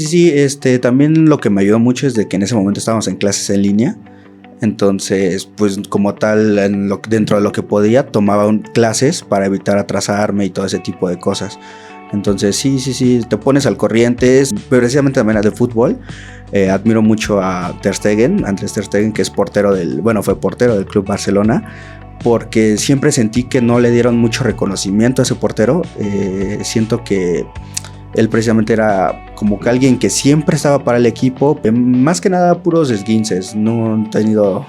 sí, también lo que me ayudó mucho es de que en ese momento estábamos en clases en línea. Entonces, pues como tal, dentro de lo que podía, tomaba clases para evitar atrasarme y todo ese tipo de cosas. Entonces, sí, te pones al corriente, precisamente también de fútbol. Admiro mucho a Ter Stegen, Andrés Ter Stegen, que es fue portero del Club Barcelona, porque siempre sentí que no le dieron mucho reconocimiento a ese portero. Siento que él precisamente era como que alguien que siempre estaba para el equipo, más que nada puros esguinces, no han tenido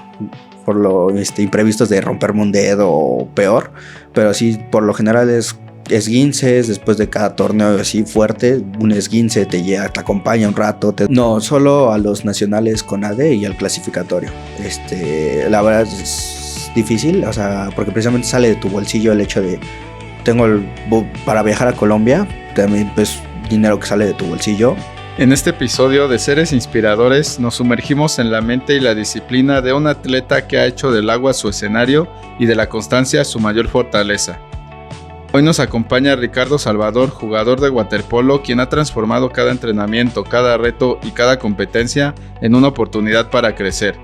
por lo imprevistos de romperme un dedo o peor, pero sí, por lo general es esguinces después de cada torneo así fuerte, un esguince te acompaña un rato, no solo a los nacionales con AD y al clasificatorio. La verdad es difícil, o sea, porque precisamente sale de tu bolsillo el hecho de para viajar a Colombia, también pues dinero que sale de tu bolsillo. En este episodio de Seres Inspiradores nos sumergimos en la mente y la disciplina de un atleta que ha hecho del agua su escenario y de la constancia su mayor fortaleza. Hoy nos acompaña Ricardo Salvador, jugador de waterpolo, quien ha transformado cada entrenamiento, cada reto y cada competencia en una oportunidad para crecer.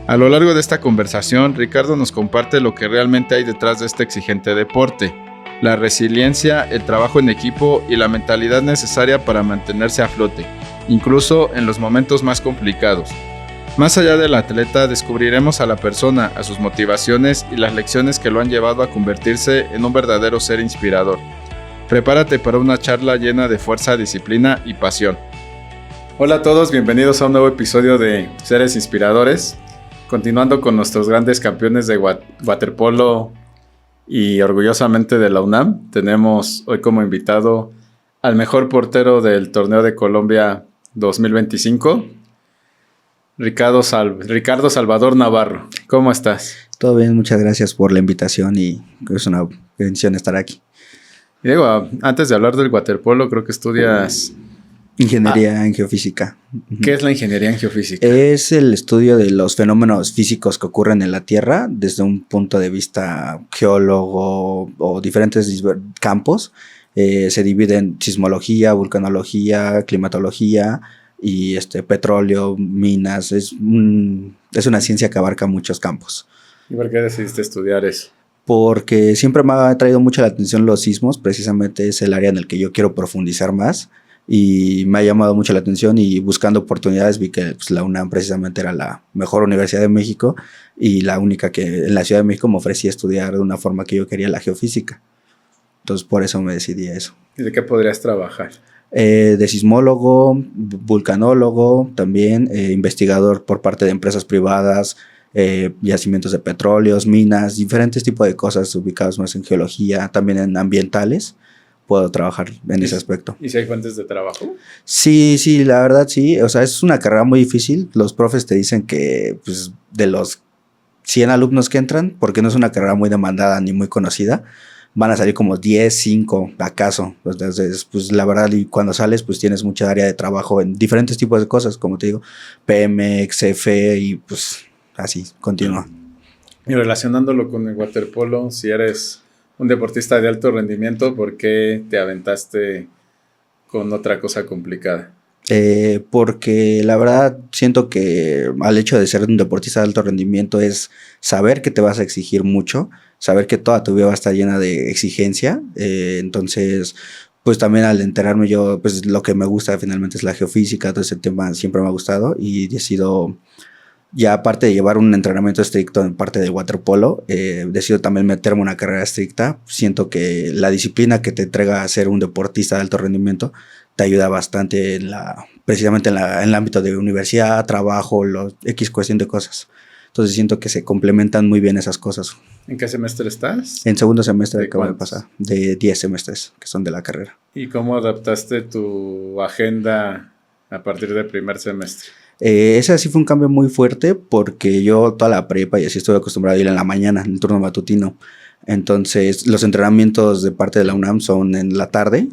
A lo largo de esta conversación, Ricardo nos comparte lo que realmente hay detrás de este exigente deporte, la resiliencia, el trabajo en equipo y la mentalidad necesaria para mantenerse a flote, incluso en los momentos más complicados. Más allá del atleta, descubriremos a la persona, a sus motivaciones y las lecciones que lo han llevado a convertirse en un verdadero ser inspirador. Prepárate para una charla llena de fuerza, disciplina y pasión. Hola a todos, bienvenidos a un nuevo episodio de Seres Inspiradores. Continuando con nuestros grandes campeones de waterpolo y orgullosamente de la UNAM, tenemos hoy como invitado al mejor portero del Torneo de Colombia 2025, Ricardo Salvador Navarro. ¿Cómo estás? Todo bien, muchas gracias por la invitación y es una bendición estar aquí. Y digo, antes de hablar del waterpolo, creo que estudias Ingeniería en geofísica. ¿Qué es la ingeniería en geofísica? Es el estudio de los fenómenos físicos que ocurren en la Tierra desde un punto de vista geólogo o diferentes campos. Se divide en sismología, vulcanología, climatología y petróleo, minas. Es una ciencia que abarca muchos campos. ¿Y por qué decidiste estudiar eso? Porque siempre me ha traído mucho la atención los sismos. Precisamente es el área en el que yo quiero profundizar más. Y me ha llamado mucho la atención y buscando oportunidades vi que pues, la UNAM precisamente era la mejor universidad de México y la única que en la Ciudad de México me ofrecía estudiar de una forma que yo quería la geofísica. Entonces por eso me decidí a eso. ¿Y de qué podrías trabajar? De sismólogo, vulcanólogo, también investigador por parte de empresas privadas, yacimientos de petróleos, minas, diferentes tipos de cosas ubicadas más en geología, también en ambientales. Puedo trabajar en ese aspecto. ¿Y si hay fuentes de trabajo? Sí, la verdad sí. O sea, es una carrera muy difícil. Los profes te dicen que pues, de los 100 alumnos que entran, porque no es una carrera muy demandada ni muy conocida, van a salir como 10, 5 acaso. Entonces, pues la verdad, y cuando sales, pues tienes mucha área de trabajo en diferentes tipos de cosas, como te digo, Pemex, CFE y pues así, continúa. Y relacionándolo con el waterpolo, si eres un deportista de alto rendimiento, ¿por qué te aventaste con otra cosa complicada? Porque la verdad siento que al hecho de ser un deportista de alto rendimiento es saber que te vas a exigir mucho, saber que toda tu vida va a estar llena de exigencia. Entonces, pues también al enterarme yo, pues lo que me gusta finalmente es la geofísica, todo ese tema siempre me ha gustado y decido, ya aparte de llevar un entrenamiento estricto en parte del waterpolo, decido también meterme en una carrera estricta. Siento que la disciplina que te entrega a ser un deportista de alto rendimiento te ayuda bastante precisamente en el ámbito de universidad, trabajo, X cuestión de cosas. Entonces siento que se complementan muy bien esas cosas. ¿En qué semestre estás? En segundo semestre acabo de pasar, de 10 semestres que son de la carrera. ¿Y cómo adaptaste tu agenda a partir del primer semestre? Ese sí fue un cambio muy fuerte porque yo toda la prepa y así estuve acostumbrado a ir en la mañana, en el turno matutino. Entonces los entrenamientos de parte de la UNAM son en la tarde.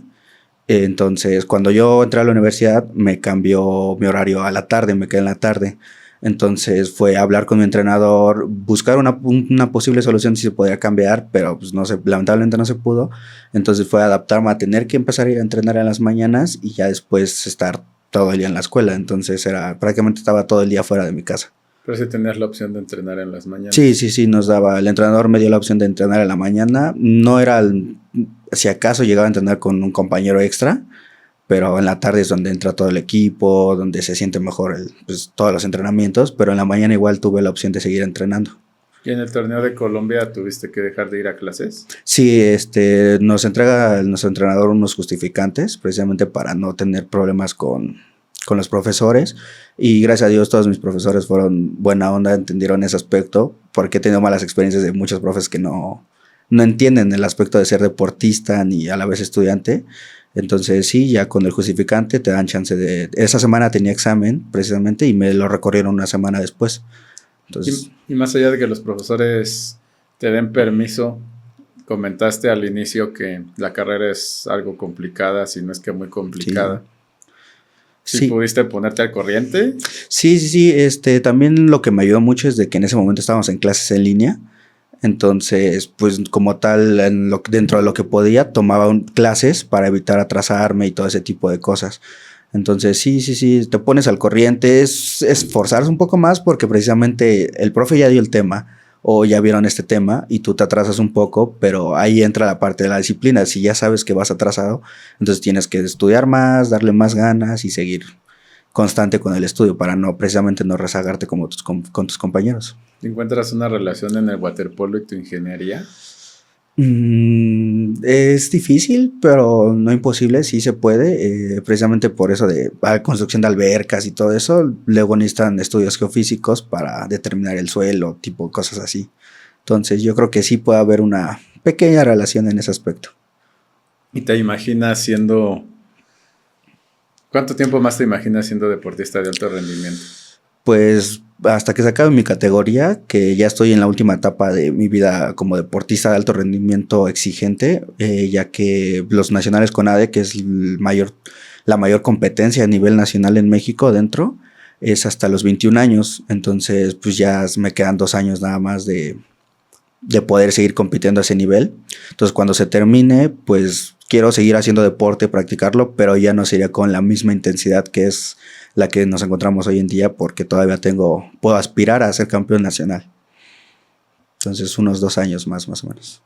Entonces cuando yo entré a la universidad me cambió mi horario a la tarde, me quedé en la tarde. Entonces fue hablar con mi entrenador, buscar una posible solución si se podía cambiar, pero pues no se, lamentablemente no se pudo. Entonces fue adaptarme a tener que empezar a ir a entrenar en las mañanas y ya después estar todo el día en la escuela, entonces prácticamente estaba todo el día fuera de mi casa. Pero si tenías la opción de entrenar en las mañanas. Sí, el entrenador me dio la opción de entrenar en la mañana, no era, si acaso llegaba a entrenar con un compañero extra, pero en la tarde es donde entra todo el equipo, donde se siente mejor pues, todos los entrenamientos, pero en la mañana igual tuve la opción de seguir entrenando. ¿Y en el torneo de Colombia tuviste que dejar de ir a clases? Sí, nos entrega nuestro entrenador unos justificantes, precisamente para no tener problemas con los profesores, y gracias a Dios todos mis profesores fueron buena onda, entendieron ese aspecto, porque he tenido malas experiencias de muchos profes que no entienden el aspecto de ser deportista ni a la vez estudiante. Entonces sí, ya con el justificante te dan chance de... Esa semana tenía examen precisamente y me lo recorrieron una semana después. Entonces, y más allá de que los profesores te den permiso, comentaste al inicio que la carrera es algo complicada, si no es que muy complicada. ¿Sí pudiste ponerte al corriente? Sí. También lo que me ayudó mucho es de que en ese momento estábamos en clases en línea. Entonces, pues como tal, dentro de lo que podía, tomaba clases para evitar atrasarme y todo ese tipo de cosas. Entonces, sí, te pones al corriente, es esforzarse un poco más porque precisamente el profe ya dio el tema o ya vieron este tema y tú te atrasas un poco, pero ahí entra la parte de la disciplina. Si ya sabes que vas atrasado, entonces tienes que estudiar más, darle más ganas y seguir constante con el estudio para precisamente no rezagarte como con tus compañeros. ¿Encuentras una relación en el waterpolo y tu ingeniería? Es difícil, pero no imposible, sí se puede, precisamente por eso de la construcción de albercas y todo eso, luego necesitan estudios geofísicos para determinar el suelo, tipo cosas así. Entonces yo creo que sí puede haber una pequeña relación en ese aspecto. ¿Y te imaginas siendo... ¿Cuánto tiempo más te imaginas siendo deportista de alto rendimiento? Pues hasta que se acabe mi categoría, que ya estoy en la última etapa de mi vida como deportista de alto rendimiento exigente, ya que los nacionales CONADE, que es la mayor competencia a nivel nacional en México dentro, es hasta los 21 años. Entonces, pues ya me quedan 2 años nada más de poder seguir compitiendo a ese nivel. Entonces, cuando se termine, pues quiero seguir haciendo deporte, practicarlo, pero ya no sería con la misma intensidad que es la que nos encontramos hoy en día, porque todavía puedo aspirar a ser campeón nacional. Entonces, unos 2 años más o menos.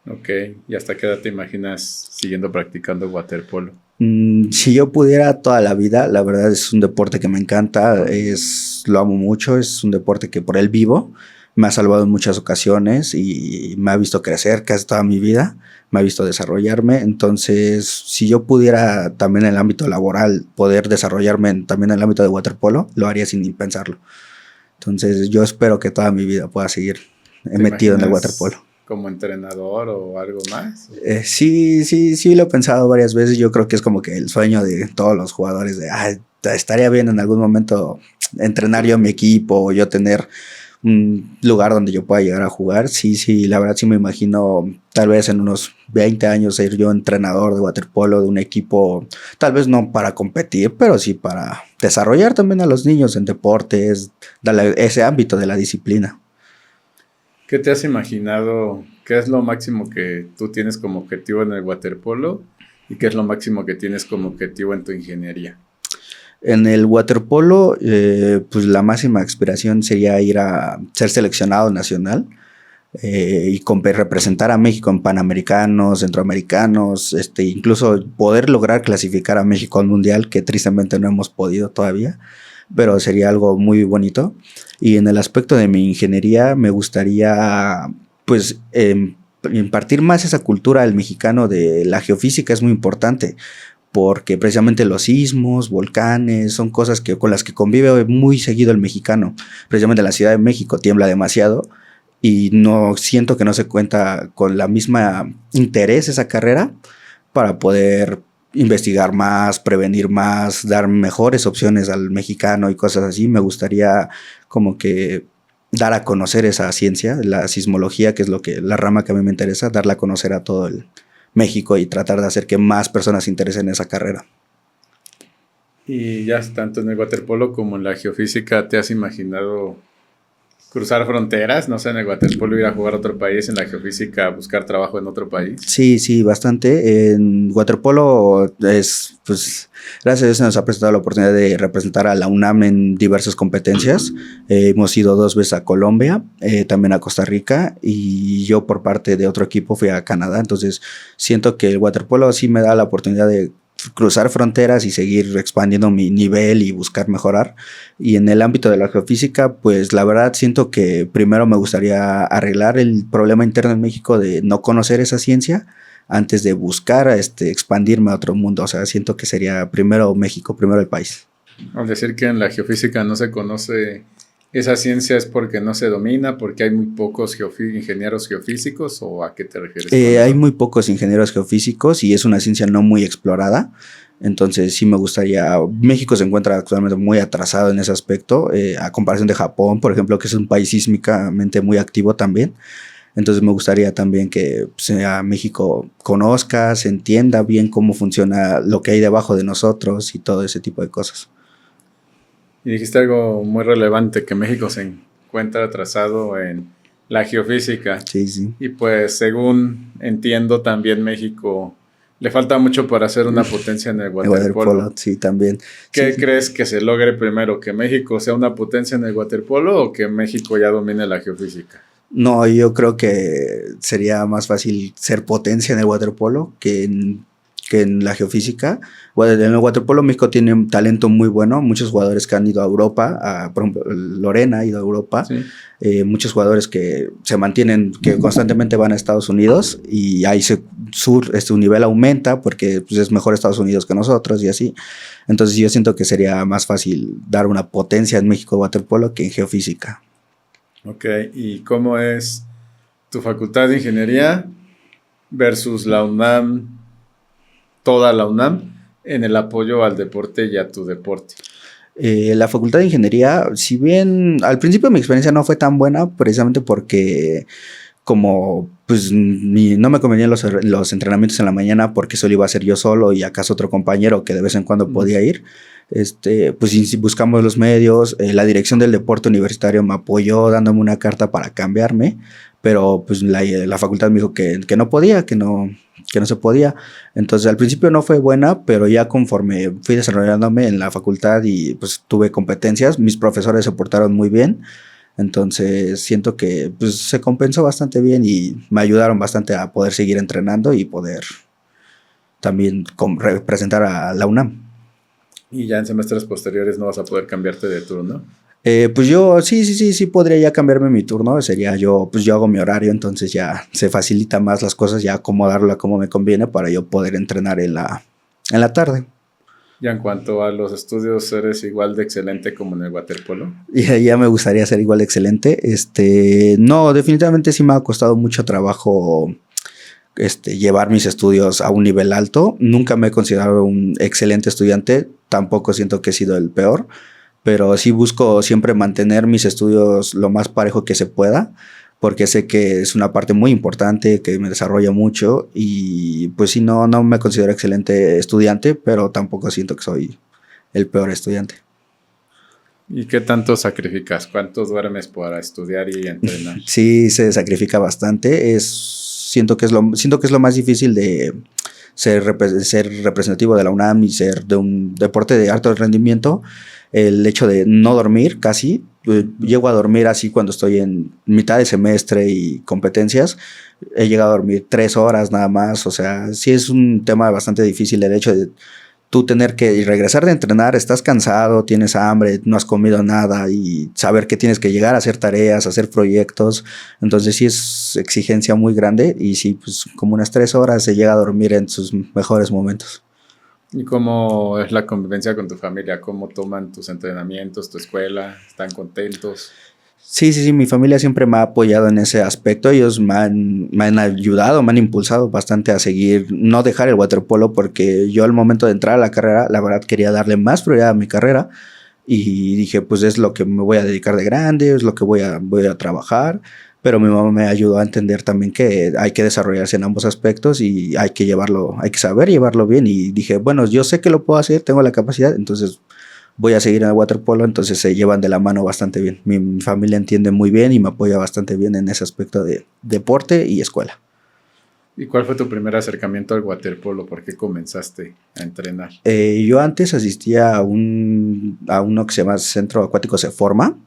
Ok, ¿y hasta qué edad te imaginas siguiendo practicando waterpolo? Si yo pudiera toda la vida, la verdad es un deporte que me encanta, lo amo mucho, es un deporte que por él vivo, me ha salvado en muchas ocasiones y me ha visto crecer casi toda mi vida, me ha visto desarrollarme. Entonces, si yo pudiera también en el ámbito laboral poder desarrollarme también en el ámbito de waterpolo, lo haría sin pensarlo. Entonces, yo espero que toda mi vida pueda seguir metido en el waterpolo. ¿Como entrenador o algo más? Sí, lo he pensado varias veces. Yo creo que es como que el sueño de todos los jugadores de estaría bien en algún momento entrenar yo a mi equipo o yo tener un lugar donde yo pueda llegar a jugar. Sí, la verdad sí me imagino tal vez en unos 20 años ser yo entrenador de waterpolo de un equipo, tal vez no para competir, pero sí para desarrollar también a los niños en deportes, darle ese ámbito de la disciplina. ¿Qué te has imaginado? ¿Qué es lo máximo que tú tienes como objetivo en el waterpolo? ¿Y qué es lo máximo que tienes como objetivo en tu ingeniería? En el waterpolo, pues la máxima aspiración sería ir a ser seleccionado nacional y representar a México en panamericanos, centroamericanos, incluso poder lograr clasificar a México al mundial, que tristemente no hemos podido todavía, pero sería algo muy bonito. Y en el aspecto de mi ingeniería me gustaría pues impartir más esa cultura al mexicano de la geofísica, es muy importante, porque precisamente los sismos, volcanes, son cosas con las que convive muy seguido el mexicano. Precisamente en la Ciudad de México tiembla demasiado y no siento que no se cuenta con la misma interés esa carrera para poder investigar más, prevenir más, dar mejores opciones al mexicano y cosas así. Me gustaría como que dar a conocer esa ciencia, la sismología, que es la rama que a mí me interesa, darla a conocer a todo el México y tratar de hacer que más personas se interesen en esa carrera. Y ya tanto en el waterpolo como en la geofísica, ¿te has imaginado cruzar fronteras, no sé, en el waterpolo ir a jugar a otro país, en la geofísica buscar trabajo en otro país. Sí, sí, bastante. En waterpolo pues, gracias a Dios se nos ha presentado la oportunidad de representar a la UNAM en diversas competencias. Hemos ido 2 veces a Colombia, también a Costa Rica, y yo por parte de otro equipo fui a Canadá. Entonces siento que el waterpolo sí me da la oportunidad de cruzar fronteras y seguir expandiendo mi nivel y buscar mejorar. Y en el ámbito de la geofísica, pues la verdad siento que primero me gustaría arreglar el problema interno en México de no conocer esa ciencia antes de buscar expandirme a otro mundo. O sea, siento que sería primero México, primero el país. Al decir que en la geofísica no se conoce esa ciencia, ¿es porque no se domina, porque hay muy pocos ingenieros geofísicos, o a qué te refieres? Hay muy pocos ingenieros geofísicos y es una ciencia no muy explorada. Entonces sí me gustaría. México se encuentra actualmente muy atrasado en ese aspecto, a comparación de Japón, por ejemplo, que es un país sísmicamente muy activo también. Entonces me gustaría también que México conozca, se entienda bien cómo funciona lo que hay debajo de nosotros y todo ese tipo de cosas. Y dijiste algo muy relevante, que México se encuentra atrasado en la geofísica. Sí, sí. Y pues según entiendo también México le falta mucho para ser una potencia en el waterpolo. Sí, también. ¿Qué sí, crees que se logre primero? ¿Que México sea una potencia en el waterpolo o que México ya domine la geofísica? No, yo creo que sería más fácil ser potencia en el waterpolo que en la geofísica. Bueno, en el waterpolo México tiene un talento muy bueno, muchos jugadores que han ido a Europa, por ejemplo Lorena ha ido a Europa, sí. Muchos jugadores que se mantienen, que constantemente van a Estados Unidos, y ahí su nivel aumenta porque pues, es mejor Estados Unidos que nosotros y así. Entonces yo siento que sería más fácil dar una potencia en México waterpolo que en geofísica. Ok, ¿y cómo es tu facultad de ingeniería versus la UNAM, toda la UNAM, en el apoyo al deporte y a tu deporte? La facultad de ingeniería, si bien al principio mi experiencia no fue tan buena, precisamente porque como pues no me convenían los entrenamientos en la mañana, porque solo iba a ser yo solo y acaso otro compañero que de vez en cuando podía ir. Pues buscamos los medios, la dirección del deporte universitario me apoyó dándome una carta para cambiarme, pero pues la facultad me dijo que no podía, que no se podía. Entonces al principio no fue buena, pero ya conforme fui desarrollándome en la facultad y pues tuve competencias, mis profesores se portaron muy bien. Entonces siento que pues, se compensó bastante bien y me ayudaron bastante a poder seguir entrenando y poder también representar a la UNAM. Y ya en semestres posteriores no vas a poder cambiarte de turno. Pues yo sí podría ya cambiarme mi turno. Sería pues yo hago mi horario, entonces ya se facilita más las cosas, ya acomodarlo a como me conviene para yo poder entrenar en la tarde. Y en cuanto a los estudios, ¿eres igual de excelente como en el waterpolo? Ya me gustaría ser igual de excelente. No, definitivamente sí me ha costado mucho trabajo llevar mis estudios a un nivel alto. Nunca me he considerado un excelente estudiante, tampoco siento que he sido el peor, pero sí busco siempre mantener mis estudios lo más parejo que se pueda, porque sé que es una parte muy importante, que me desarrolla mucho, y pues sí, no me considero excelente estudiante, pero tampoco siento que soy el peor estudiante. ¿Y qué tanto sacrificas? ¿Cuánto duermes para estudiar y entrenar? Sí, se sacrifica bastante. Siento que es lo más difícil de ser representativo de la UNAM y ser de un deporte de alto rendimiento. El hecho de no dormir casi. Llego a dormir así cuando estoy en mitad de semestre y competencias. He llegado a dormir 3 horas nada más. O sea, sí es un tema bastante difícil el hecho de tú tener que regresar de entrenar, estás cansado, tienes hambre, no has comido nada y saber que tienes que llegar a hacer tareas, hacer proyectos. Entonces sí es exigencia muy grande y sí, pues como unas 3 horas se llega a dormir en sus mejores momentos. ¿Y cómo es la convivencia con tu familia? ¿Cómo toman tus entrenamientos, tu escuela? ¿Están contentos? Sí, mi familia siempre me ha apoyado en ese aspecto. Ellos me han ayudado, me han impulsado bastante a seguir, no dejar el waterpolo, porque yo al momento de entrar a la carrera, la verdad quería darle más prioridad a mi carrera y dije, pues es lo que me voy a dedicar de grande, es lo que voy a trabajar. Pero mi mamá me ayudó a entender también que hay que desarrollarse en ambos aspectos y hay que saber llevarlo bien. Y dije, bueno, yo sé que lo puedo hacer, tengo la capacidad, entonces voy a seguir en el waterpolo, entonces se llevan de la mano bastante bien. Mi familia entiende muy bien y me apoya bastante bien en ese aspecto de deporte y escuela. ¿Y cuál fue tu primer acercamiento al waterpolo? ¿Por qué comenzaste a entrenar? Yo antes asistía a uno que se llama Centro Acuático Seforma,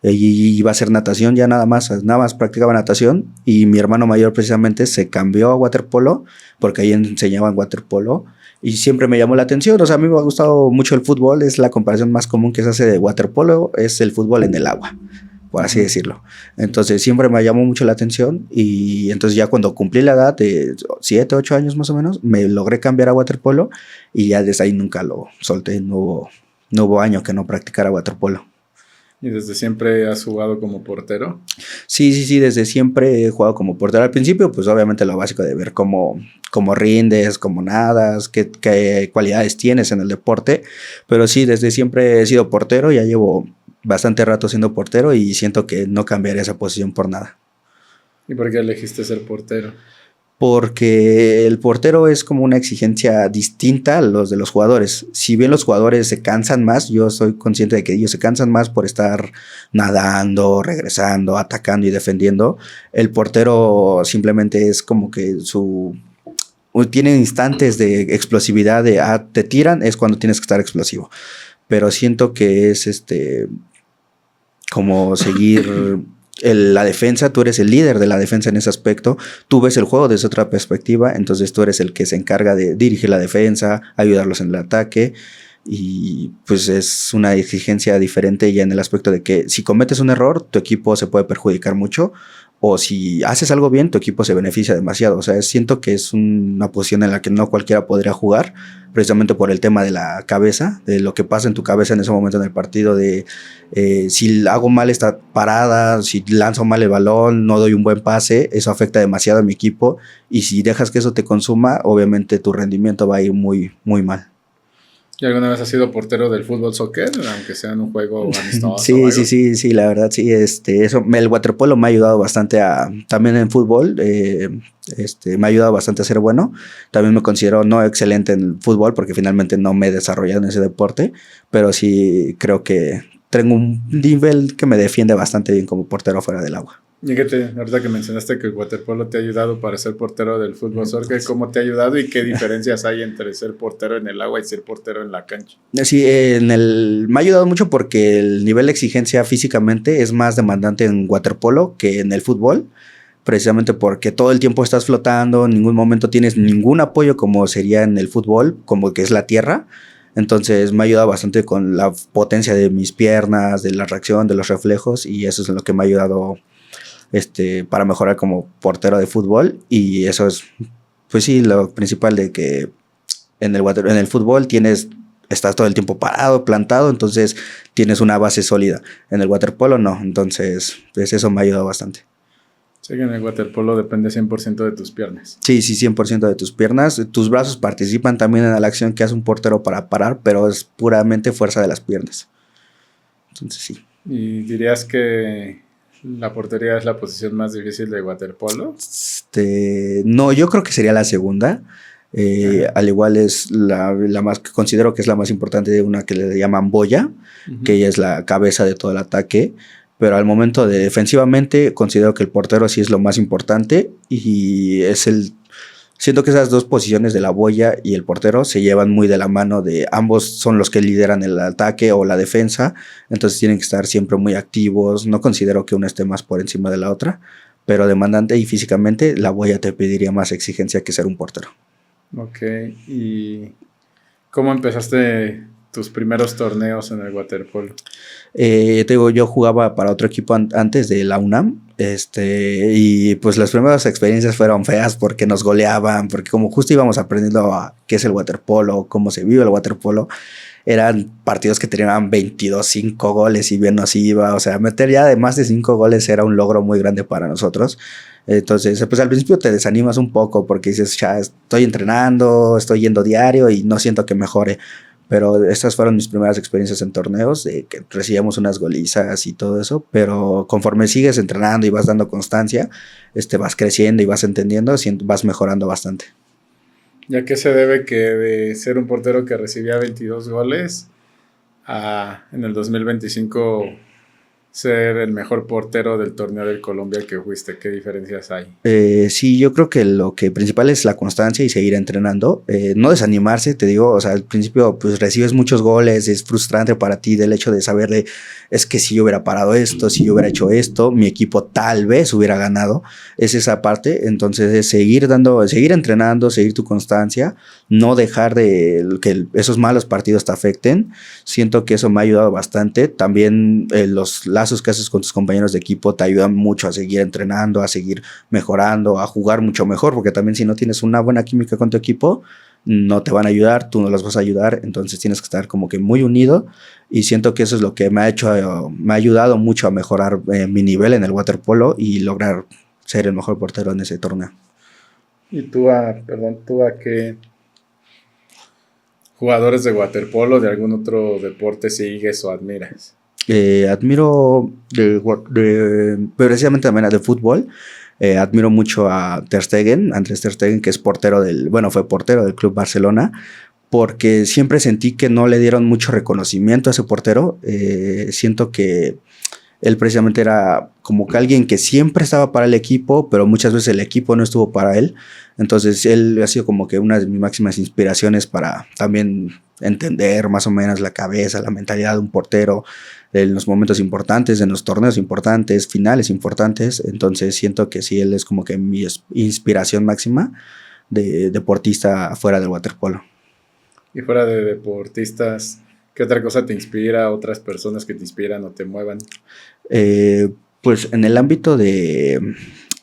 y iba a hacer natación, ya nada más practicaba natación, y mi hermano mayor precisamente se cambió a waterpolo porque ahí enseñaban waterpolo y siempre me llamó la atención. O sea, a mí me ha gustado mucho el fútbol, es la comparación más común que se hace de waterpolo, es el fútbol en el agua, por así decirlo. Entonces siempre me llamó mucho la atención, y entonces ya cuando cumplí la edad de 7, 8 años más o menos, me logré cambiar a waterpolo y ya desde ahí nunca lo solté. No hubo año que no practicara waterpolo. ¿Y desde siempre has jugado como portero? Sí, desde siempre he jugado como portero. Al principio, pues obviamente lo básico de ver cómo rindes, cómo nadas, qué cualidades tienes en el deporte. Pero sí, desde siempre he sido portero, ya llevo bastante rato siendo portero y siento que no cambiaré esa posición por nada. ¿Y por qué elegiste ser portero? Porque el portero es como una exigencia distinta a los de los jugadores. Si bien los jugadores se cansan más, yo soy consciente de que ellos se cansan más por estar nadando, regresando, atacando y defendiendo. El portero simplemente es como que tiene instantes de explosividad, te tiran, es cuando tienes que estar explosivo. Pero siento que es como seguir la defensa. Tú eres el líder de la defensa en ese aspecto, tú ves el juego desde otra perspectiva, entonces tú eres el que se encarga de dirigir la defensa, ayudarlos en el ataque, y pues es una exigencia diferente ya en el aspecto de que si cometes un error, tu equipo se puede perjudicar mucho, o si haces algo bien, tu equipo se beneficia demasiado. O sea, siento que es una posición en la que no cualquiera podría jugar, precisamente por el tema de la cabeza, de lo que pasa en tu cabeza en ese momento en el partido, de si hago mal esta parada, si lanzo mal el balón, no doy un buen pase, eso afecta demasiado a mi equipo, y si dejas que eso te consuma, obviamente tu rendimiento va a ir muy, muy mal. ¿Y alguna vez has sido portero del fútbol soccer, aunque sea en un juego amistoso? Sí, la verdad sí, el waterpolo me ha ayudado bastante también en fútbol, me ha ayudado bastante a ser bueno. También me considero no excelente en fútbol porque finalmente no me he desarrollado en ese deporte, pero sí creo que tengo un nivel que me defiende bastante bien como portero fuera del agua. Y ahorita que mencionaste que el waterpolo te ha ayudado para ser portero del fútbol soccer, ¿cómo te ha ayudado y qué diferencias hay entre ser portero en el agua y ser portero en la cancha? Sí, me ha ayudado mucho porque el nivel de exigencia físicamente es más demandante en waterpolo que en el fútbol, precisamente porque todo el tiempo estás flotando, en ningún momento tienes ningún apoyo como sería en el fútbol, como que es la tierra. Entonces me ha ayudado bastante con la potencia de mis piernas, de la reacción, de los reflejos, y eso es lo que me ha ayudado para mejorar como portero de fútbol. Y eso es, pues sí, lo principal, de que en el fútbol estás todo el tiempo parado, plantado, entonces tienes una base sólida. En el waterpolo no, entonces pues eso me ha ayudado bastante. Sí, que en el waterpolo depende 100% de tus piernas. Sí, 100% de tus piernas. Tus brazos participan también en la acción que hace un portero para parar, pero es puramente fuerza de las piernas. Entonces sí. ¿Y dirías que la portería es la posición más difícil de waterpolo? No, yo creo que sería la segunda. Al igual es la más que considero que es la más importante, de una que le llaman boya, que ella es la cabeza de todo el ataque. Pero al momento de defensivamente considero que el portero sí es lo más importante, y siento que esas dos posiciones de la boya y el portero se llevan muy de la mano, de ambos son los que lideran el ataque o la defensa, entonces tienen que estar siempre muy activos. No considero que una esté más por encima de la otra, pero demandante y físicamente la boya te pediría más exigencia que ser un portero. Ok, ¿y cómo empezaste tus primeros torneos en el waterpolo? Te digo, yo jugaba para otro equipo antes de la UNAM, y pues las primeras experiencias fueron feas porque nos goleaban, porque como justo íbamos aprendiendo qué es el waterpolo, cómo se vive el waterpolo, eran partidos que tenían 22-5 goles y bien nos iba. O sea, meter ya de más de 5 goles era un logro muy grande para nosotros. Entonces, pues al principio te desanimas un poco porque dices, ya estoy entrenando, estoy yendo diario y no siento que mejore. Pero estas fueron mis primeras experiencias en torneos, de que recibíamos unas golizas y todo eso. Pero conforme sigues entrenando y vas dando constancia, vas creciendo y vas entendiendo, vas mejorando bastante. ¿Y a qué se debe que de ser un portero que recibía 22 goles a en el 2025 ser el mejor portero del torneo del Colombia que fuiste? ¿Qué diferencias hay? Sí, yo creo que lo que principal es la constancia y seguir entrenando. No desanimarse, te digo, o sea, al principio pues recibes muchos goles, es frustrante para ti del hecho de saber de, es que si yo hubiera parado esto, si yo hubiera hecho esto, mi equipo tal vez hubiera ganado. Es esa parte, entonces es seguir entrenando, seguir tu constancia, no dejar de que esos malos partidos te afecten. Siento que eso me ha ayudado bastante. También los lazos que haces con tus compañeros de equipo te ayudan mucho a seguir entrenando, a seguir mejorando, a jugar mucho mejor, porque también si no tienes una buena química con tu equipo, no te van a ayudar, tú no los vas a ayudar, entonces tienes que estar como que muy unido y siento que eso es lo que me ha ayudado mucho a mejorar mi nivel en el waterpolo y lograr ser el mejor portero en ese torneo. ¿Y tú a qué jugadores de waterpolo, de algún otro deporte sigues o admiras? Admiro precisamente también de fútbol. Admiro mucho a Ter Stegen, Andrés Ter Stegen, que es fue portero del Club Barcelona, porque siempre sentí que no le dieron mucho reconocimiento a ese portero. Siento que él precisamente era como que alguien que siempre estaba para el equipo, pero muchas veces el equipo no estuvo para él. Entonces él ha sido como que una de mis máximas inspiraciones para también entender más o menos la cabeza, la mentalidad de un portero en los momentos importantes, en los torneos importantes, finales importantes. Entonces siento que sí, él es como que mi inspiración máxima de deportista fuera del waterpolo. Y fuera de deportistas, ¿qué otra cosa te inspira? ¿Otras personas que te inspiran o te muevan? Pues en el ámbito de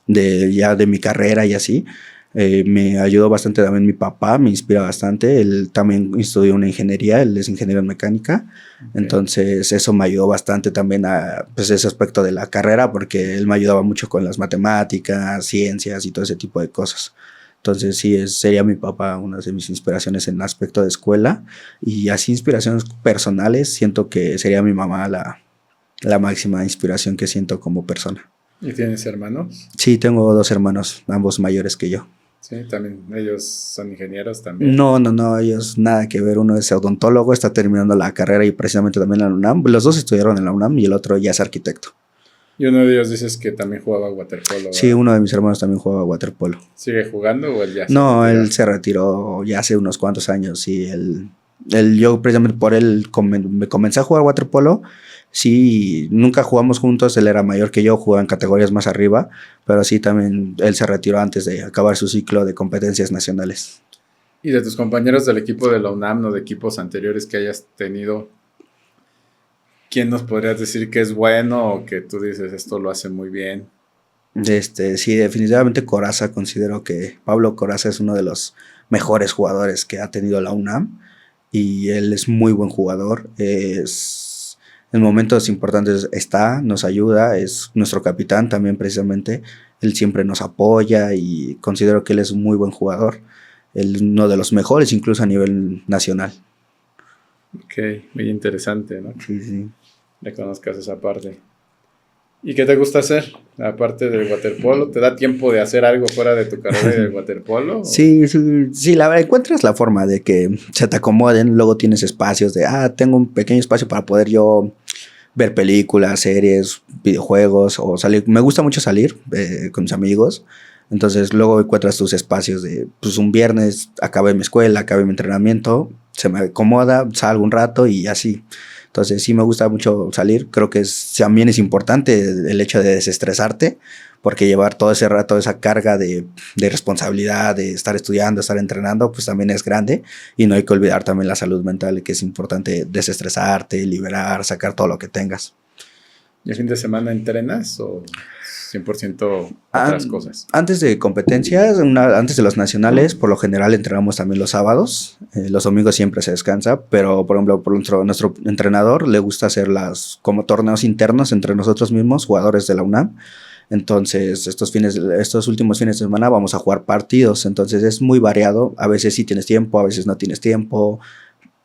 mi carrera y así, me ayudó bastante también mi papá, me inspira bastante. Él también estudió una ingeniería, él es ingeniero en mecánica. Okay. Entonces eso me ayudó bastante también a pues, ese aspecto de la carrera, porque él me ayudaba mucho con las matemáticas, ciencias y todo ese tipo de cosas. Entonces sí, sería mi papá una de mis inspiraciones en el aspecto de escuela. Y así inspiraciones personales, siento que sería mi mamá la máxima inspiración que siento como persona. ¿Y tienes hermanos? Sí, tengo 2 hermanos, ambos mayores que yo. Sí, también, ellos son ingenieros también. No, ellos nada que ver. Uno es odontólogo, está terminando la carrera y precisamente también en la UNAM. Los 2 estudiaron en la UNAM y el otro ya es arquitecto. Y uno de ellos dices que también jugaba waterpolo, ¿verdad? Sí, uno de mis hermanos también jugaba waterpolo. ¿Sigue jugando o él ya se No, retiró? él se retiró ya hace unos cuantos años. Y yo precisamente por él me comencé a jugar waterpolo. Sí, nunca jugamos juntos, él era mayor que yo, jugaba en categorías más arriba, pero sí también él se retiró antes de acabar su ciclo de competencias nacionales. ¿Y de tus compañeros del equipo de la UNAM o de equipos anteriores que hayas tenido, quién nos podrías decir que es bueno o que tú dices esto lo hace muy bien? Sí, definitivamente Coraza, considero que Pablo Coraza es uno de los mejores jugadores que ha tenido la UNAM y él es muy buen jugador, en momentos importantes nos ayuda, es nuestro capitán también precisamente, él siempre nos apoya y considero que él es un muy buen jugador, él es uno de los mejores incluso a nivel nacional. Ok, muy interesante, ¿no? Sí. Le conozcas esa parte. ¿Y qué te gusta hacer? Aparte del waterpolo, ¿te da tiempo de hacer algo fuera de tu carrera de waterpolo? Sí, la verdad, encuentras la forma de que se te acomoden, luego tienes espacios de, tengo un pequeño espacio para poder yo ver películas, series, videojuegos o salir. Me gusta mucho salir con mis amigos, entonces luego encuentras tus espacios de, pues un viernes acabé mi escuela, acabé mi entrenamiento, se me acomoda, salgo un rato y así. Entonces sí me gusta mucho salir, creo que también es importante el hecho de desestresarte, porque llevar todo ese rato esa carga de responsabilidad, de estar estudiando, estar entrenando, pues también es grande y no hay que olvidar también la salud mental, que es importante desestresarte, liberar, sacar todo lo que tengas. ¿Y el fin de semana entrenas o 100% otras cosas? Antes de competencias, antes de los nacionales, por lo general entrenamos también los sábados. Los domingos siempre se descansa, pero por ejemplo, nuestro entrenador le gusta hacer como torneos internos entre nosotros mismos, jugadores de la UNAM. Entonces, estos últimos fines de semana vamos a jugar partidos. Entonces, es muy variado. A veces sí tienes tiempo, a veces no tienes tiempo.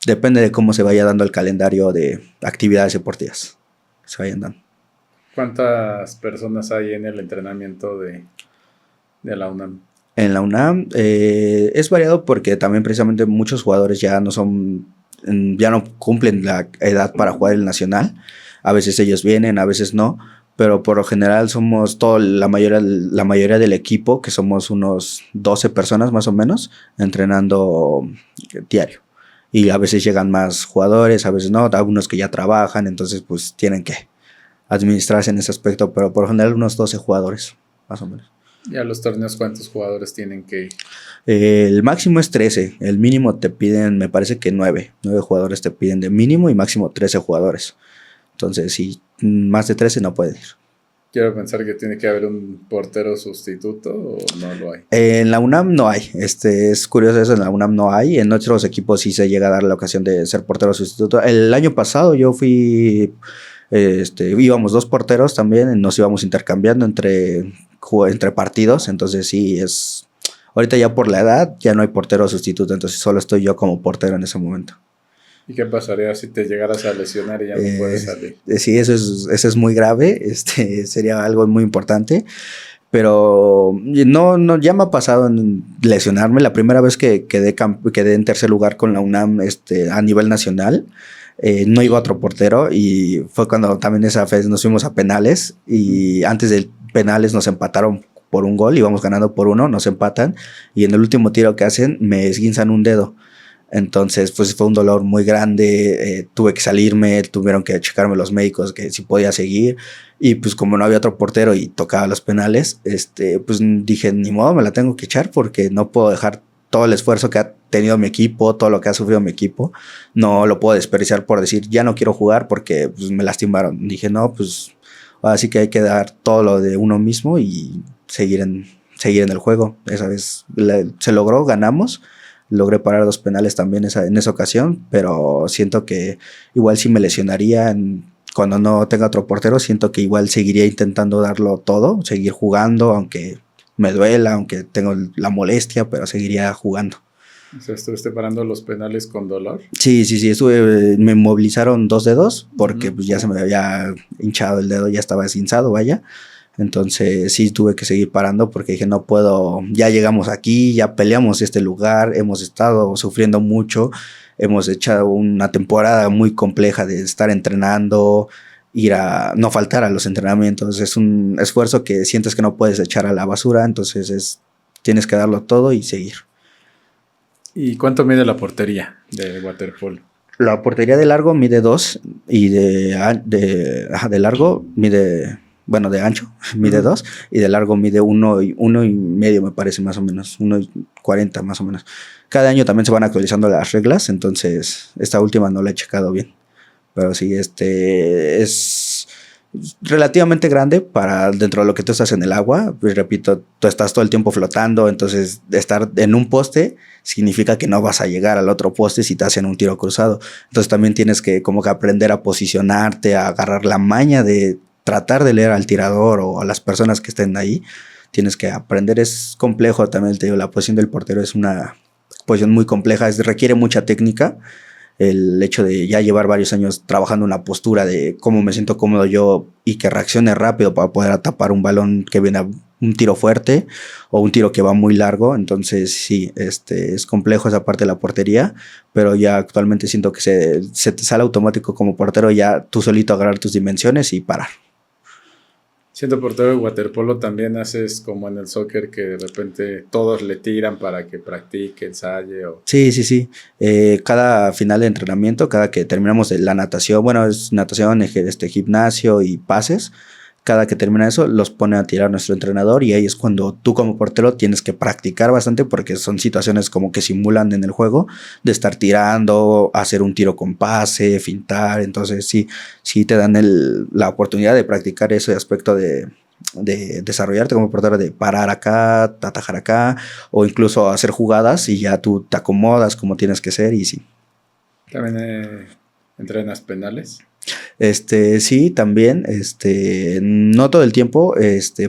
Depende de cómo se vaya dando el calendario de actividades deportivas. Se vayan dando. ¿Cuántas personas hay en el entrenamiento de la UNAM? En la UNAM es variado porque también precisamente muchos jugadores ya no son ya no cumplen la edad para jugar el nacional. A veces ellos vienen, a veces no, pero por lo general somos la mayoría del equipo, que somos unos 12 personas más o menos, entrenando diario. Y a veces llegan más jugadores, a veces no, algunos que ya trabajan, entonces pues tienen que administrarse en ese aspecto, pero por lo general unos 12 jugadores, más o menos. ¿Y a los torneos cuántos jugadores tienen que ir? El máximo es 13, el mínimo te piden, me parece que 9 jugadores te piden de mínimo y máximo 13 jugadores. Entonces, si más de 13 no pueden ir. Quiero pensar que tiene que haber un portero sustituto o no lo hay. En la UNAM no hay. Es curioso eso, en la UNAM no hay. En otros equipos sí se llega a dar la ocasión de ser portero sustituto. El año pasado yo fui, íbamos 2 porteros también, nos íbamos intercambiando entre partidos. Entonces sí, ahorita ya por la edad ya no hay portero sustituto, entonces solo estoy yo como portero en ese momento. ¿Y qué pasaría si te llegaras a lesionar y ya no puedes salir? Sí, eso es muy grave, sería algo muy importante, pero no ya me ha pasado en lesionarme. La primera vez que quedé en tercer lugar con la UNAM a nivel nacional, no iba otro portero y fue cuando también esa vez nos fuimos a penales y antes de penales nos empataron por un gol, íbamos ganando por 1, nos empatan y en el último tiro que hacen me esguinzan un dedo. Entonces, pues fue un dolor muy grande, tuve que salirme, tuvieron que checarme los médicos que si podía seguir y pues como no había otro portero y tocaba los penales, pues dije, ni modo, me la tengo que echar porque no puedo dejar todo el esfuerzo que ha tenido mi equipo, todo lo que ha sufrido mi equipo, no lo puedo desperdiciar por decir, ya no quiero jugar porque pues, me lastimaron. Dije, no, pues así que hay que dar todo lo de uno mismo y seguir en el juego. Esa vez se logró, ganamos. Logré parar 2 penales también en esa ocasión, pero siento que igual si me lesionaría cuando no tenga otro portero, siento que igual seguiría intentando darlo todo, seguir jugando, aunque me duela, aunque tengo la molestia, pero seguiría jugando. O sea, ¿estuviste parando los penales con dolor? Sí, me movilizaron 2 dedos porque pues ya se me había hinchado el dedo, ya estaba esguinzado, vaya. Entonces sí tuve que seguir parando porque dije no puedo, ya llegamos aquí, ya peleamos este lugar, hemos estado sufriendo mucho, hemos echado una temporada muy compleja de estar entrenando, no faltar a los entrenamientos, es un esfuerzo que sientes que no puedes echar a la basura, entonces tienes que darlo todo y seguir. ¿Y cuánto mide la portería de waterpolo? La portería de largo mide 2 y de largo mide... Bueno, de ancho mide 2 y de largo mide 1.5, me parece más o menos, 1.40 más o menos. Cada año también se van actualizando las reglas, entonces esta última no la he checado bien. Pero sí, es relativamente grande para dentro de lo que tú estás en el agua. Pues repito, tú estás todo el tiempo flotando, entonces estar en un poste significa que no vas a llegar al otro poste si te hacen un tiro cruzado. Entonces también tienes que como que aprender a posicionarte, a agarrar la maña de tratar de leer al tirador o a las personas que estén ahí. Tienes que aprender, es complejo también, te digo, la posición del portero es una posición muy compleja, requiere mucha técnica. El hecho de ya llevar varios años trabajando una postura de cómo me siento cómodo yo y que reaccione rápido para poder tapar un balón que viene a un tiro fuerte o un tiro que va muy largo. Entonces sí, es complejo esa parte de la portería, pero ya actualmente siento que se te sale automático como portero ya tú solito agarrar tus dimensiones y parar. Siendo portero de waterpolo también haces como en el soccer que de repente todos le tiran para que practique, ensaye o... Sí. Cada final de entrenamiento, cada que terminamos la natación, bueno, es natación, gimnasio y pases, cada que termina eso los pone a tirar nuestro entrenador y ahí es cuando tú como portero tienes que practicar bastante porque son situaciones como que simulan en el juego de estar tirando, hacer un tiro con pase, fintar. Entonces sí te dan la oportunidad de practicar ese aspecto de desarrollarte como portero, de parar acá, atajar acá o incluso hacer jugadas y ya tú te acomodas como tienes que ser y sí. ¿También entrenas penales? Sí, también, no todo el tiempo,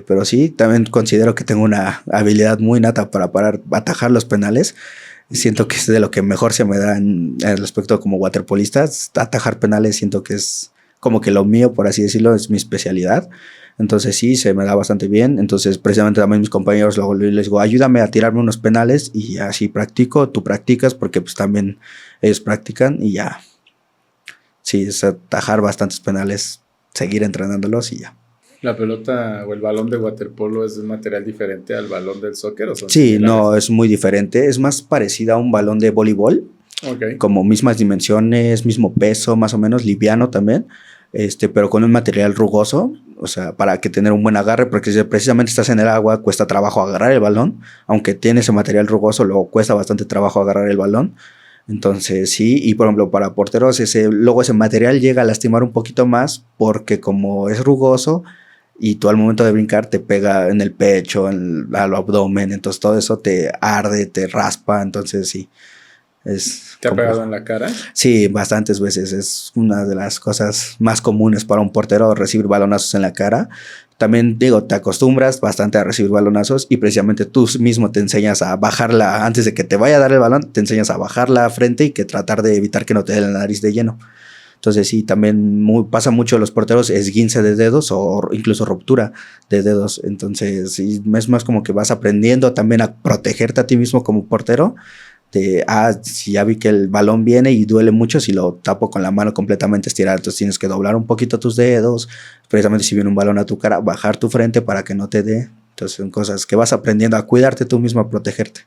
pero sí, también considero que tengo una habilidad muy nata para atajar los penales. Siento que es de lo que mejor se me da en el aspecto como waterpolista. Atajar penales siento que es como que lo mío, por así decirlo, es mi especialidad. Entonces sí, se me da bastante bien. Entonces precisamente también mis compañeros luego les digo, ayúdame a tirarme unos penales y así practico, tú practicas porque pues también ellos practican y ya. Sí, es atajar bastantes penales, seguir entrenándolos y ya. ¿La pelota o el balón de waterpolo es de un material diferente al balón del soccer o son Sí, similares? no, es muy diferente. Es más parecida a un balón de voleibol. Ok. Como mismas dimensiones, mismo peso, más o menos, liviano también, pero con un material rugoso, o sea, para que tener un buen agarre, porque si precisamente estás en el agua, cuesta trabajo agarrar el balón, aunque tiene ese material rugoso, luego cuesta bastante trabajo agarrar el balón. Entonces, sí, y por ejemplo, para porteros, luego ese material llega a lastimar un poquito más, porque como es rugoso, y tú al momento de brincar te pega en el pecho, al abdomen, entonces todo eso te arde, te raspa, entonces sí. ¿Te ha pegado en la cara? Sí, bastantes veces. Es una de las cosas más comunes para un portero recibir balonazos en la cara. También digo, te acostumbras bastante a recibir balonazos y precisamente tú mismo te enseñas a bajarla antes de que te vaya a dar el balón, te enseñas a bajarla frente y que tratar de evitar que no te dé la nariz de lleno. Entonces sí, también pasa mucho a los porteros esguince de dedos o incluso ruptura de dedos. Entonces sí, es más como que vas aprendiendo también a protegerte a ti mismo como portero. Si ya vi que el balón viene y duele mucho si lo tapo con la mano completamente estirada, entonces tienes que doblar un poquito tus dedos, precisamente si viene un balón a tu cara, bajar tu frente para que no te dé. Entonces son cosas que vas aprendiendo a cuidarte tú mismo, a protegerte.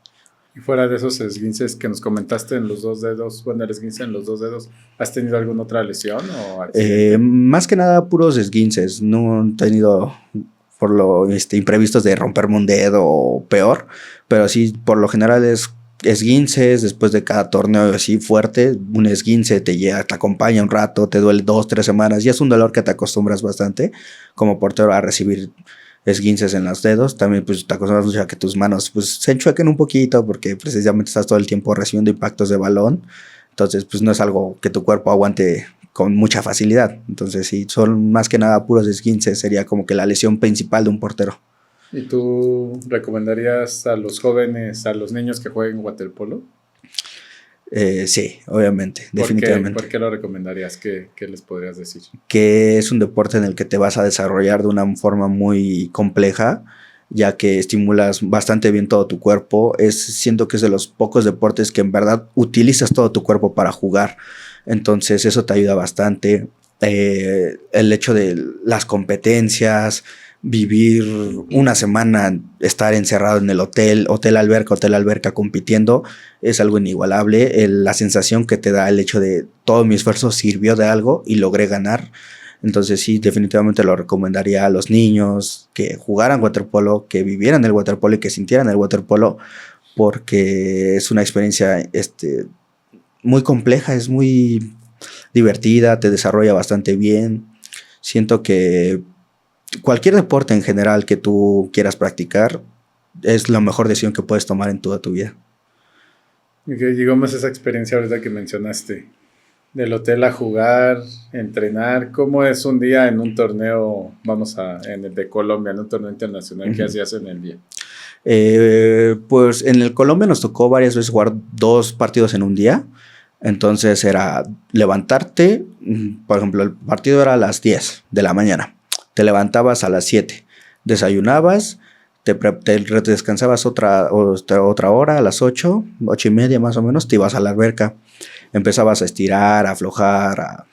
Y fuera de esos esguinces que nos comentaste en los 2 dedos, bueno, el esguince en los 2 dedos, ¿has tenido alguna otra lesión o accidente? Más que nada puros esguinces, no he tenido por lo imprevistos de romperme un dedo o peor, pero sí, por lo general es esguinces después de cada torneo así fuerte. Un esguince te acompaña un rato, te duele 2-3 semanas y es un dolor que te acostumbras bastante como portero a recibir esguinces en los dedos. También pues te acostumbras mucho a que tus manos pues se enchuequen un poquito porque precisamente estás todo el tiempo recibiendo impactos de balón, entonces pues no es algo que tu cuerpo aguante con mucha facilidad. Entonces sí, son más que nada puros esguinces, sería como que la lesión principal de un portero. ¿Y tú recomendarías a los jóvenes, a los niños que jueguen waterpolo? Sí, obviamente, definitivamente. ¿Por qué lo recomendarías? ¿Qué les podrías decir? Que es un deporte en el que te vas a desarrollar de una forma muy compleja, ya que estimulas bastante bien todo tu cuerpo. Siento que es de los pocos deportes que en verdad utilizas todo tu cuerpo para jugar. Entonces eso te ayuda bastante. El hecho de las competencias, vivir una semana, estar encerrado en el hotel alberca compitiendo, es algo inigualable. La sensación que te da el hecho de todo mi esfuerzo sirvió de algo y logré ganar. Entonces sí, definitivamente lo recomendaría a los niños que jugaran waterpolo, que vivieran el waterpolo y que sintieran el waterpolo, porque es una experiencia muy compleja, es muy divertida, te desarrolla bastante bien. Siento que cualquier deporte en general que tú quieras practicar es la mejor decisión que puedes tomar en toda tu vida. Y que digamos esa experiencia ahorita que mencionaste, del hotel a jugar, entrenar, ¿cómo es un día en un torneo, en el de Colombia, en un torneo internacional? ¿Qué hacías en el día? Pues en el Colombia nos tocó varias veces jugar 2 partidos en un día. Entonces era levantarte, por ejemplo, el partido era a las 10 de la mañana. Te levantabas a las 7, desayunabas, te descansabas otra hora, a las 8:30 más o menos, te ibas a la alberca. Empezabas a estirar, a aflojar, a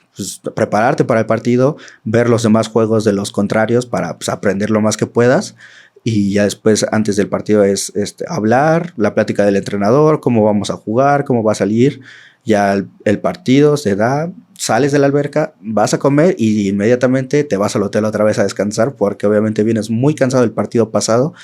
prepararte para el partido, ver los demás juegos de los contrarios para aprender lo más que puedas. Y ya después, antes del partido, es hablar, la plática del entrenador, cómo vamos a jugar, cómo va a salir. Ya el partido se da, sales de la alberca, vas a comer y inmediatamente te vas al hotel otra vez a descansar, porque obviamente vienes muy cansado del partido pasado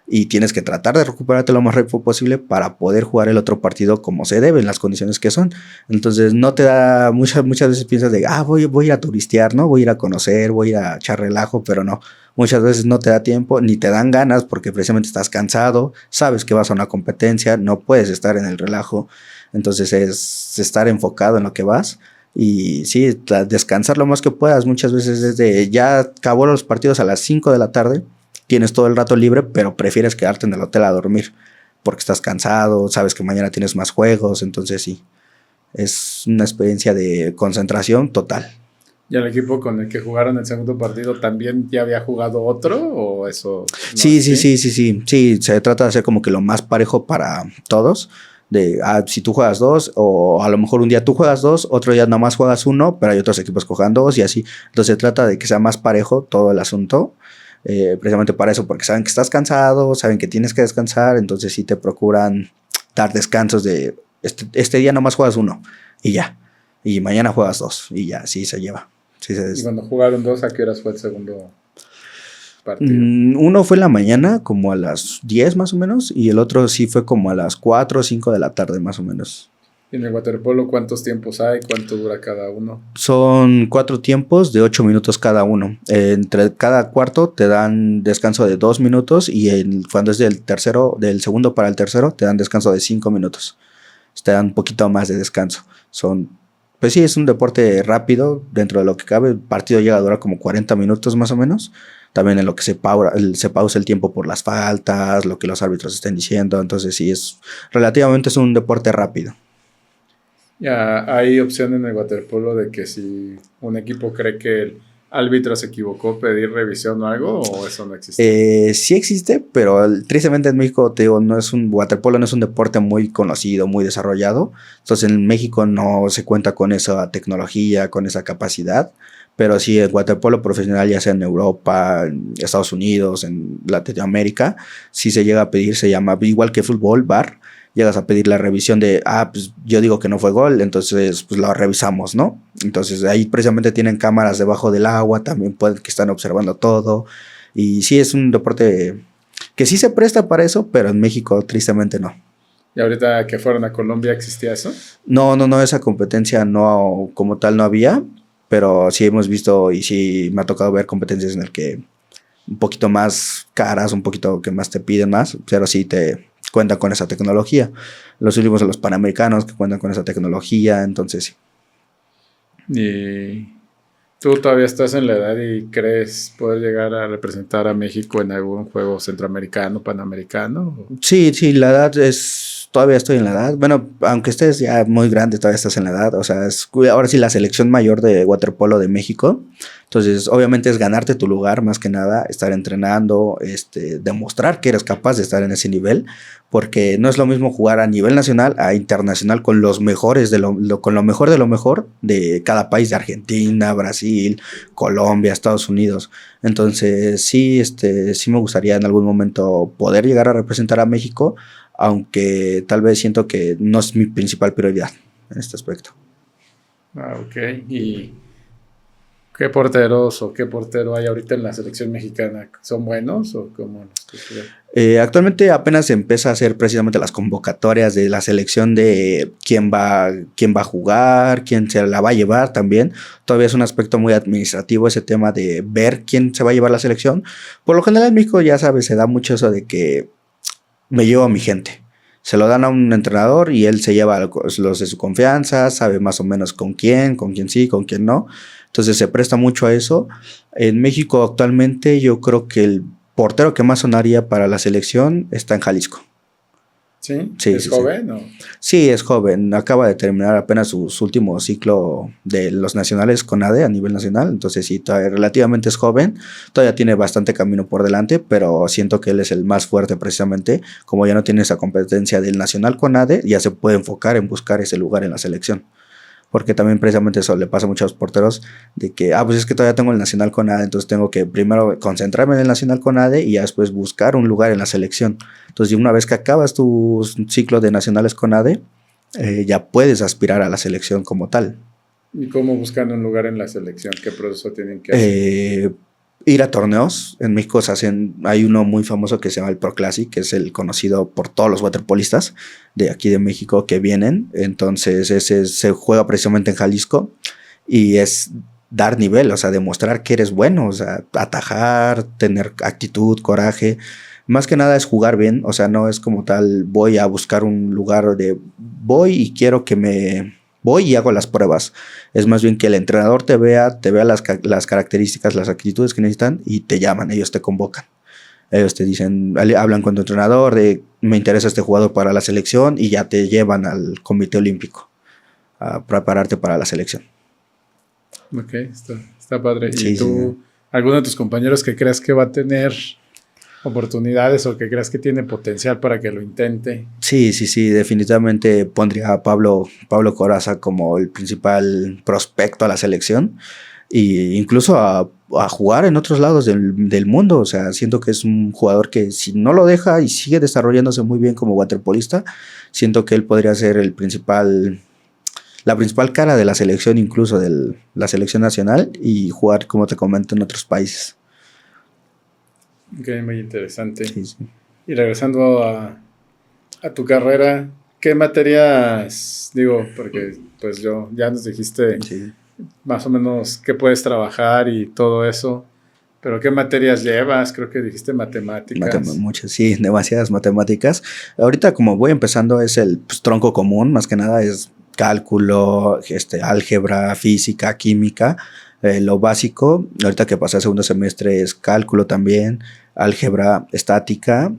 y tienes que tratar de recuperarte lo más rápido posible para poder jugar el otro partido como se debe, en las condiciones que son. Entonces no te da, muchas veces piensas de, voy a ir a turistear, ¿no? Voy a ir a conocer, voy a ir a echar relajo, pero no. Muchas veces no te da tiempo, ni te dan ganas, porque precisamente estás cansado, sabes que vas a una competencia, no puedes estar en el relajo. Entonces es estar enfocado en lo que vas y sí, descansar lo más que puedas. Muchas veces desde ya acabó los partidos a las 5 de la tarde, tienes todo el rato libre, pero prefieres quedarte en el hotel a dormir porque estás cansado, sabes que mañana tienes más juegos. Entonces sí, es una experiencia de concentración total. ¿Y el equipo con el que jugaron el segundo partido también ya había jugado otro o eso? No, Sí, se trata de hacer como que lo más parejo para todos. Si tú juegas dos, o a lo mejor un día tú juegas dos, otro día nomás juegas uno, pero hay otros equipos que juegan dos y así. Entonces se trata de que sea más parejo todo el asunto, precisamente para eso, porque saben que estás cansado, saben que tienes que descansar, entonces sí te procuran dar descansos de este día nomás juegas uno y ya, y mañana juegas dos y ya, sí se lleva. Sí, ¿Y cuando jugaron dos, a qué horas fue el segundo partido? Uno fue en la mañana, como a las 10 más o menos, y el otro sí fue como a las 4 o 5 de la tarde más o menos. ¿Y en el waterpolo cuántos tiempos hay? ¿Cuánto dura cada uno? Son 4 tiempos de 8 minutos cada uno. Entre cada cuarto te dan descanso de 2 minutos y cuando es del segundo para el tercero te dan descanso de 5 minutos. Te dan un poquito más de descanso. Pues sí, es un deporte rápido dentro de lo que cabe. El partido llega a durar como 40 minutos más o menos. También en lo que se pausa el tiempo por las faltas, lo que los árbitros estén diciendo. Entonces sí, relativamente es un deporte rápido. Ya hay opción en el waterpolo de que si un equipo cree que el árbitro se equivocó, pedir revisión o algo, o eso no existe. Sí existe, pero tristemente en México, te digo, waterpolo no es un deporte muy conocido, muy desarrollado. Entonces en México no se cuenta con esa tecnología, con esa capacidad. Pero sí, el waterpolo profesional, ya sea en Europa, en Estados Unidos, en Latinoamérica, sí se llega a pedir, se llama igual que fútbol, VAR. Llegas a pedir la revisión de, pues yo digo que no fue gol, entonces pues lo revisamos, ¿no? Entonces ahí precisamente tienen cámaras debajo del agua, también pueden que están observando todo. Y sí, es un deporte que sí se presta para eso, pero en México tristemente no. ¿Y ahorita que fueron a Colombia existía eso? No, esa competencia no, como tal no había, pero sí hemos visto y sí me ha tocado ver competencias en el que un poquito más caras, un poquito que más te piden más, pero sí te cuentan con esa tecnología. Los últimos son los panamericanos que cuentan con esa tecnología, entonces sí. ¿Y tú todavía estás en la edad y crees poder llegar a representar a México en algún juego centroamericano, panamericano? Sí, la edad todavía estoy en la edad. Bueno, aunque estés ya muy grande, todavía estás en la edad. O sea, ahora sí la selección mayor de waterpolo de México. Entonces, obviamente es ganarte tu lugar, más que nada, estar entrenando, demostrar que eres capaz de estar en ese nivel, porque no es lo mismo jugar a nivel nacional a internacional con los mejores con lo mejor de lo mejor de cada país, de Argentina, Brasil, Colombia, Estados Unidos. Entonces, sí, sí me gustaría en algún momento poder llegar a representar a México, aunque tal vez siento que no es mi principal prioridad en este aspecto. Ok. ¿Y qué porteros o qué portero hay ahorita en la selección mexicana? ¿Son buenos o cómo los creen? Actualmente apenas se empieza a hacer precisamente las convocatorias de la selección de quién va a jugar, quién se la va a llevar también. Todavía es un aspecto muy administrativo ese tema de ver quién se va a llevar la selección. Por lo general en México, ya sabes, se da mucho eso de que me llevo a mi gente. Se lo dan a un entrenador y él se lleva los de su confianza, sabe más o menos con quién sí, con quién no. Entonces se presta mucho a eso. En México actualmente yo creo que el portero que más sonaría para la selección está en Jalisco. ¿Sí? ¿Es joven? ¿O? Sí, es joven. Acaba de terminar apenas su último ciclo de los nacionales con ADE a nivel nacional. Entonces sí, todavía relativamente es joven. Todavía tiene bastante camino por delante, pero siento que él es el más fuerte precisamente. Como ya no tiene esa competencia del nacional con ADE, ya se puede enfocar en buscar ese lugar en la selección. Porque también precisamente eso le pasa a muchos porteros de que, pues es que todavía tengo el nacional con ADE, entonces tengo que primero concentrarme en el nacional con ADE y ya después buscar un lugar en la selección. Entonces, una vez que acabas tu ciclo de nacionales con ADE, ya puedes aspirar a la selección como tal. ¿Y cómo buscan un lugar en la selección? ¿Qué proceso tienen que hacer? Ir a torneos. En México hay uno muy famoso que se llama el Pro Classic, que es el conocido por todos los waterpolistas de aquí de México que vienen. Entonces ese se juega precisamente en Jalisco y es dar nivel, o sea, demostrar que eres bueno, o sea, atajar, tener actitud, coraje. Más que nada es jugar bien, o sea, no es como tal voy a buscar un lugar voy y quiero que voy y hago las pruebas. Es más bien que el entrenador te vea las características, las actitudes que necesitan y te llaman, ellos te convocan. Ellos te dicen, hablan con tu entrenador de me interesa este jugador para la selección y ya te llevan al Comité Olímpico a prepararte para la selección. Ok, está padre. ¿Y Sí, tú, alguno de tus compañeros que creas que va a tener oportunidades o que creas que tiene potencial para que lo intente? sí, definitivamente pondría a Pablo Coraza como el principal prospecto a la selección e incluso a jugar en otros lados del mundo. O sea, siento que es un jugador que si no lo deja y sigue desarrollándose muy bien como waterpolista, siento que él podría ser la principal cara de la selección, incluso de la selección nacional, y jugar, como te comento, en otros países. Ok, muy interesante. Sí, sí. Y regresando a tu carrera, ¿qué materias, digo, porque pues ya nos dijiste Sí. más o menos qué puedes trabajar y todo eso, pero qué materias llevas? Creo que dijiste matemáticas. Muchas, sí, demasiadas matemáticas. Ahorita como voy empezando es el pues, tronco común, más que nada es cálculo, álgebra, física, química, lo básico. Ahorita que pasé al segundo semestre es cálculo también, álgebra, estática,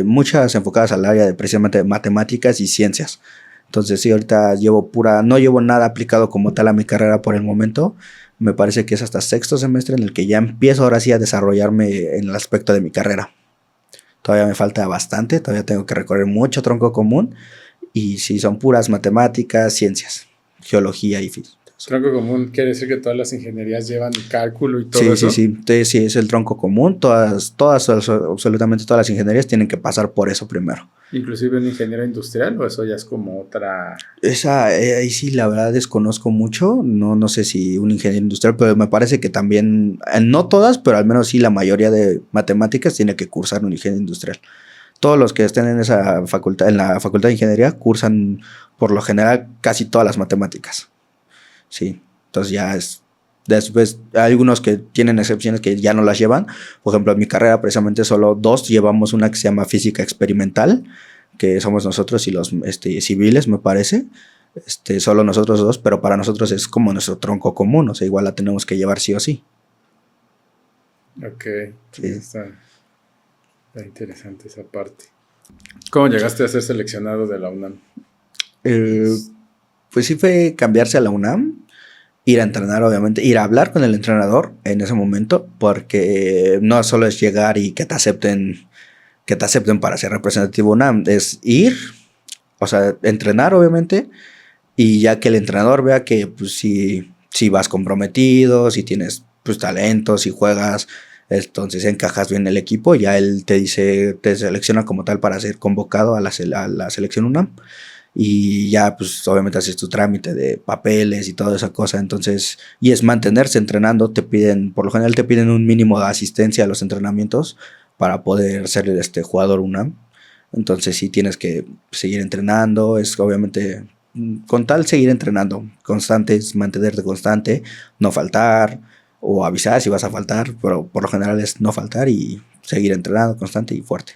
muchas enfocadas al área de precisamente matemáticas y ciencias. Entonces sí, ahorita no llevo nada aplicado como tal a mi carrera por el momento. Me parece que es hasta sexto semestre en el que ya empiezo ahora sí a desarrollarme en el aspecto de mi carrera. Todavía me falta bastante, todavía tengo que recorrer mucho tronco común y sí, son puras matemáticas, ciencias, geología y física. Tronco común quiere decir que todas las ingenierías llevan cálculo y todo Sí, eso. sí. Entonces sí, es el tronco común. Absolutamente todas las ingenierías tienen que pasar por eso primero. Inclusive un ingeniero industrial, o eso ya es como otra. Ahí sí, la verdad desconozco mucho. No sé si un ingeniero industrial, pero me parece que también, no todas, pero al menos sí la mayoría de matemáticas tiene que cursar un ingeniero industrial. Todos los que estén en esa facultad, en la facultad de ingeniería, cursan por lo general casi todas las matemáticas. Sí, entonces ya es. Después hay algunos que tienen excepciones que ya no las llevan. Por ejemplo, en mi carrera precisamente solo dos llevamos una que se llama física experimental, que somos nosotros y los civiles, me parece. Solo nosotros dos, pero para nosotros es como nuestro tronco común, o sea, igual la tenemos que llevar sí o sí. Ok, Sí. está interesante esa parte. ¿Cómo llegaste a ser seleccionado de la UNAM? Pues sí fue cambiarse a la UNAM, ir a entrenar, obviamente, ir a hablar con el entrenador en ese momento, porque no solo es llegar y que te acepten para ser representativo UNAM, es ir, o sea, entrenar, obviamente, y ya que el entrenador vea que, pues, si vas comprometido, si tienes, pues, talento, si juegas, entonces encajas bien en el equipo, ya él te selecciona como tal para ser convocado a la selección UNAM. Y ya, pues, obviamente haces tu trámite de papeles y toda esa cosa. Entonces, y es mantenerse entrenando. Por lo general te piden un mínimo de asistencia a los entrenamientos para poder ser jugador UNAM. Entonces, sí tienes que seguir entrenando. Es obviamente, con tal seguir entrenando, constantes, mantenerte constante, no faltar o avisar si vas a faltar, pero por lo general es no faltar y seguir entrenando constante y fuerte.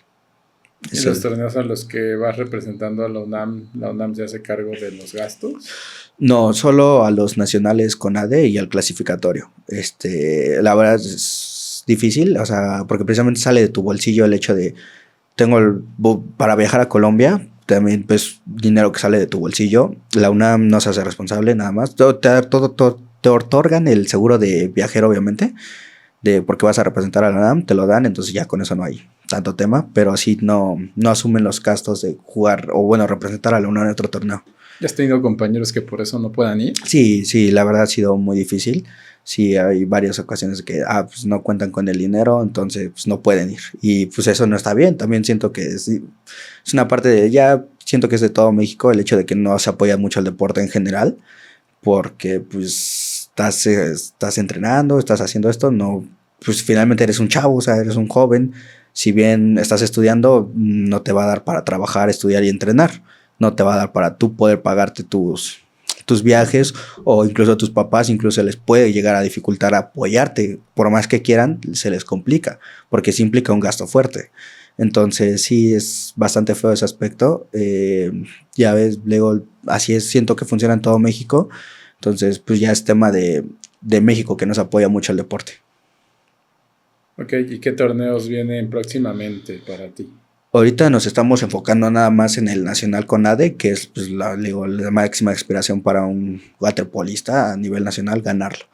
¿Y los torneos a los que vas representando a la UNAM se hace cargo de los gastos? No, solo a los nacionales con ADE y al clasificatorio. La verdad es difícil, o sea, porque precisamente sale de tu bolsillo el hecho de, para viajar a Colombia, también pues dinero que sale de tu bolsillo. La UNAM no se hace responsable nada más. Te otorgan el seguro de viajero, obviamente, porque vas a representar a la UNAM, te lo dan, entonces ya con eso no hay tanto tema, pero así no asumen los gastos de jugar o bueno, representar a la UNAM en otro torneo. ¿Ya has tenido compañeros que por eso no puedan ir? Sí, la verdad ha sido muy difícil. Sí, hay varias ocasiones que pues no cuentan con el dinero, entonces pues no pueden ir. Y pues eso no está bien. También siento que es una parte siento que es de todo México el hecho de que no se apoya mucho el deporte en general, porque pues estás entrenando, estás haciendo esto, no, pues finalmente eres un chavo, o sea, eres un joven. Si bien estás estudiando, no te va a dar para trabajar, estudiar y entrenar. No te va a dar para tú poder pagarte tus viajes, o incluso a tus papás incluso les puede llegar a dificultar apoyarte. Por más que quieran, se les complica, porque sí implica un gasto fuerte. Entonces sí es bastante feo ese aspecto. Ya ves, luego así es, siento que funciona en todo México. Entonces pues ya es tema de México que nos apoya mucho el deporte. Ok, ¿y qué torneos vienen próximamente para ti? Ahorita nos estamos enfocando nada más en el Nacional con ADE, que es pues, la máxima aspiración para un waterpolista a nivel nacional, ganarlo.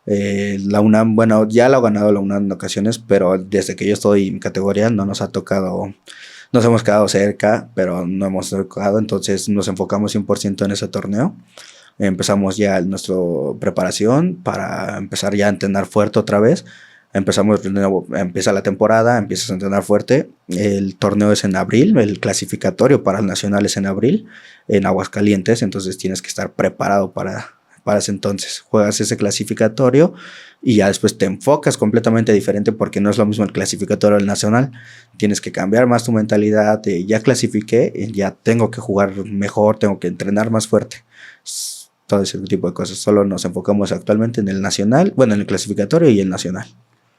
La UNAM, bueno, ya la ha ganado la UNAM en ocasiones, pero desde que yo estoy en categoría no nos ha tocado, nos hemos quedado cerca, pero no hemos tocado, entonces nos enfocamos 100% en ese torneo. Empezamos ya nuestra preparación para empezar ya a entrenar fuerte otra vez. Empezamos de nuevo, empieza la temporada, empiezas a entrenar fuerte. El torneo es en abril, el clasificatorio para el nacional es en abril, en Aguascalientes, entonces tienes que estar preparado para ese entonces. Juegas ese clasificatorio y ya después te enfocas completamente diferente porque no es lo mismo el clasificatorio del nacional. Tienes que cambiar más tu mentalidad de ya clasifiqué, ya tengo que jugar mejor, tengo que entrenar más fuerte. Todo ese tipo de cosas. Solo nos enfocamos actualmente en el nacional, bueno, en el clasificatorio y el nacional.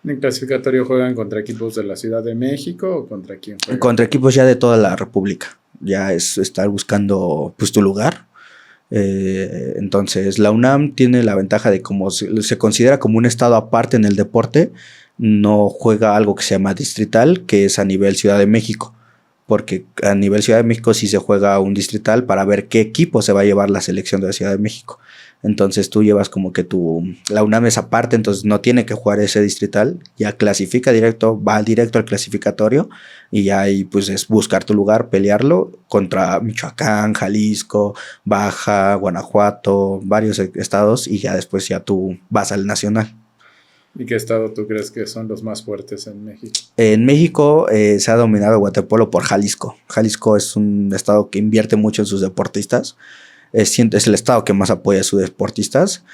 ¿En el clasificatorio juegan contra equipos de la Ciudad de México o contra quién juegan? Contra equipos ya de toda la República. Ya es estar buscando pues tu lugar. Entonces la UNAM tiene la ventaja de como se considera como un estado aparte en el deporte, no juega algo que se llama distrital, que es a nivel Ciudad de México. Porque a nivel Ciudad de México sí se juega un distrital para ver qué equipo se va a llevar la selección de la Ciudad de México. Entonces tú llevas como que la UNAM es aparte, entonces no tiene que jugar ese distrital, ya clasifica directo, va directo al clasificatorio y ya ahí pues es buscar tu lugar, pelearlo contra Michoacán, Jalisco, Baja, Guanajuato, varios estados y ya después ya tú vas al nacional. ¿Y qué estado tú crees que son los más fuertes en México? En México se ha dominado el waterpolo por Jalisco. Jalisco es un estado que invierte mucho en sus deportistas. Es el estado que más apoya a sus deportistas.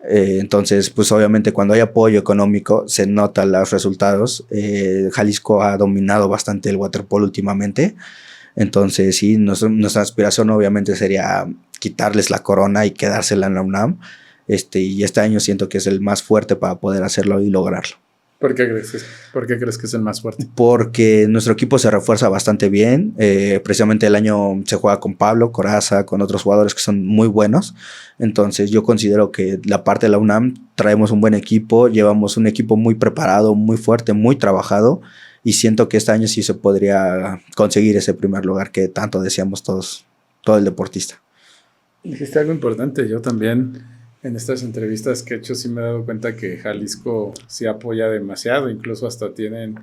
Entonces, pues obviamente cuando hay apoyo económico se notan los resultados. Jalisco ha dominado bastante el waterpolo últimamente. Entonces, sí, nuestra aspiración obviamente sería quitarles la corona y quedársela en la UNAM. Y este año siento que es el más fuerte para poder hacerlo y lograrlo. ¿Por qué crees que es el más fuerte? Porque nuestro equipo se refuerza bastante bien. Precisamente el año se juega con Pablo Coraza, con otros jugadores que son muy buenos. Entonces yo considero que la parte de la UNAM traemos un buen equipo, llevamos un equipo muy preparado, muy fuerte, muy trabajado. Y siento que este año sí se podría conseguir ese primer lugar que tanto deseamos todos, todo el deportista. Dijiste algo importante, yo también. En estas entrevistas que he hecho sí me he dado cuenta que Jalisco sí apoya demasiado, incluso hasta tienen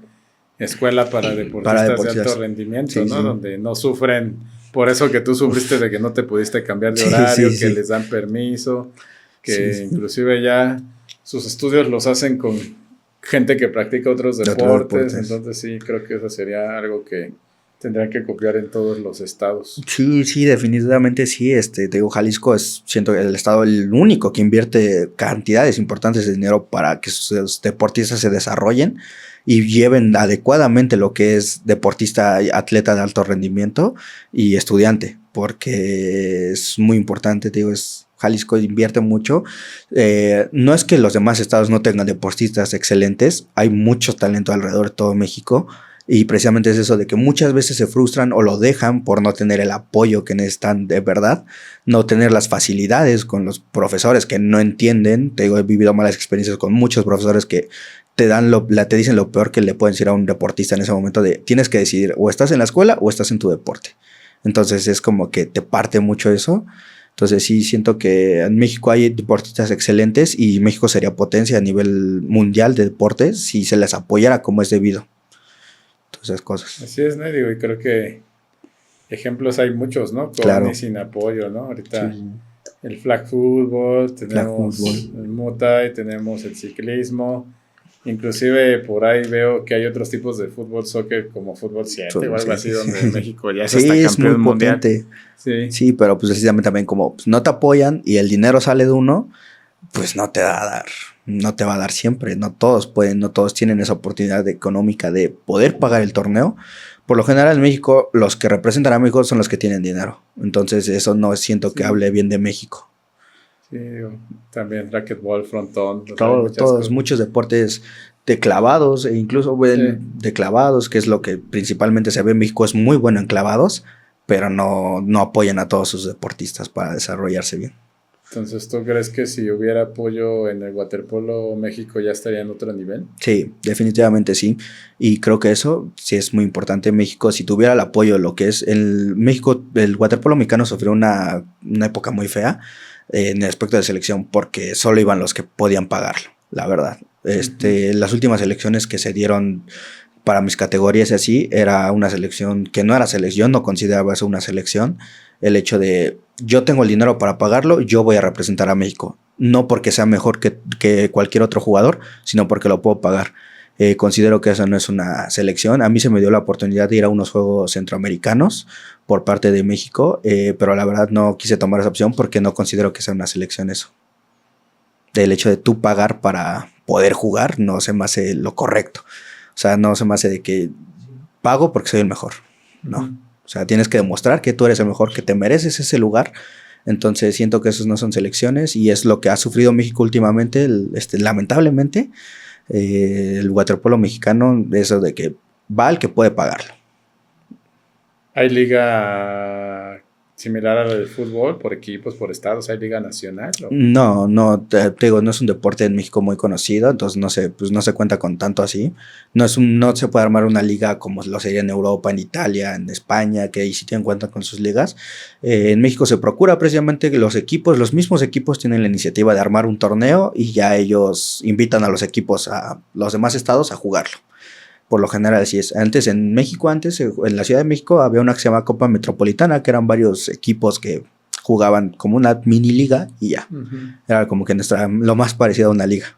escuela para deportistas de alto rendimiento, sí, ¿no? Sí. Donde no sufren por eso que tú sufriste de que no te pudiste cambiar de horario, que les dan permiso, que inclusive ya sus estudios los hacen con gente que practica otros deportes. Entonces sí, creo que eso sería algo que tendrían que copiar en todos los estados. Sí, definitivamente sí. Te digo, Jalisco es, siento el estado el único que invierte cantidades importantes de dinero para que sus deportistas se desarrollen y lleven adecuadamente lo que es deportista, atleta de alto rendimiento y estudiante, porque es muy importante, te digo, Jalisco invierte mucho. No es que los demás estados no tengan deportistas excelentes, hay mucho talento alrededor de todo México. Y precisamente es eso de que muchas veces se frustran o lo dejan por no tener el apoyo que necesitan de verdad, no tener las facilidades con los profesores que no entienden. Te digo, he vivido malas experiencias con muchos profesores que te dicen lo peor que le pueden decir a un deportista en ese momento de tienes que decidir o estás en la escuela o estás en tu deporte. Entonces es como que te parte mucho eso. Entonces sí siento que en México hay deportistas excelentes y México sería potencia a nivel mundial de deportes si se les apoyara como es debido. Esas cosas. Así es, ¿no? Digo, y creo que ejemplos hay muchos, ¿no? Con claro. Y sin apoyo, ¿no? Ahorita sí. El flag football, tenemos el Muay Thai, tenemos el ciclismo, inclusive por ahí veo que hay otros tipos de fútbol, soccer como fútbol 7 o algo así, donde México ya se está campeón es muy mundial. Potente. Sí, pero pues precisamente también como pues, no te apoyan y el dinero sale de uno, pues no te va a dar siempre, no todos tienen esa oportunidad económica de poder pagar el torneo. Por lo general en México, los que representan a México son los que tienen dinero, entonces eso no siento que hable bien de México. Sí, también racquetball, frontón. Muchos deportes de clavados, e incluso de clavados, que es lo que principalmente se ve en México, es muy bueno en clavados, pero no apoyan a todos sus deportistas para desarrollarse bien. Entonces, ¿tú crees que si hubiera apoyo en el waterpolo, México ya estaría en otro nivel? Sí, definitivamente sí. Y creo que eso sí es muy importante. México, si tuviera el apoyo de lo que es México, el waterpolo mexicano sufrió una época muy fea en el aspecto de selección porque solo iban los que podían pagarlo. la verdad. Las últimas elecciones que se dieron para mis categorías y así, era una selección que no era selección, no consideraba eso una selección. El hecho de yo tengo el dinero para pagarlo, yo voy a representar a México. No porque sea mejor que cualquier otro jugador, sino porque lo puedo pagar. Considero que eso no es una selección. A mí se me dio la oportunidad de ir a unos Juegos Centroamericanos por parte de México, pero la verdad no quise tomar esa opción porque no considero que sea una selección eso. Del hecho de tú pagar para poder jugar, no se me hace lo correcto. O sea, no se me hace de que pago porque soy el mejor. No. O sea, tienes que demostrar que tú eres el mejor, que te mereces ese lugar. Entonces siento que esos no son selecciones y es lo que ha sufrido México últimamente, lamentablemente. El waterpolo mexicano, eso de que va el que puede pagarlo. ¿Hay liga similar a la del fútbol, por equipos, por estados? ¿Hay liga nacional? ¿O? No, te digo, no es un deporte en México muy conocido, entonces no se cuenta con tanto así. No se puede armar una liga como lo sería en Europa, en Italia, en España, que ahí sí tienen cuenta con sus ligas. En México se procura precisamente que los mismos equipos tienen la iniciativa de armar un torneo y ya ellos invitan a los equipos, a los demás estados, a jugarlo. Por lo general así es. En México, en la Ciudad de México, había una que se llama Copa Metropolitana, que eran varios equipos que jugaban como una mini liga y ya. Era como que lo más parecido a una liga.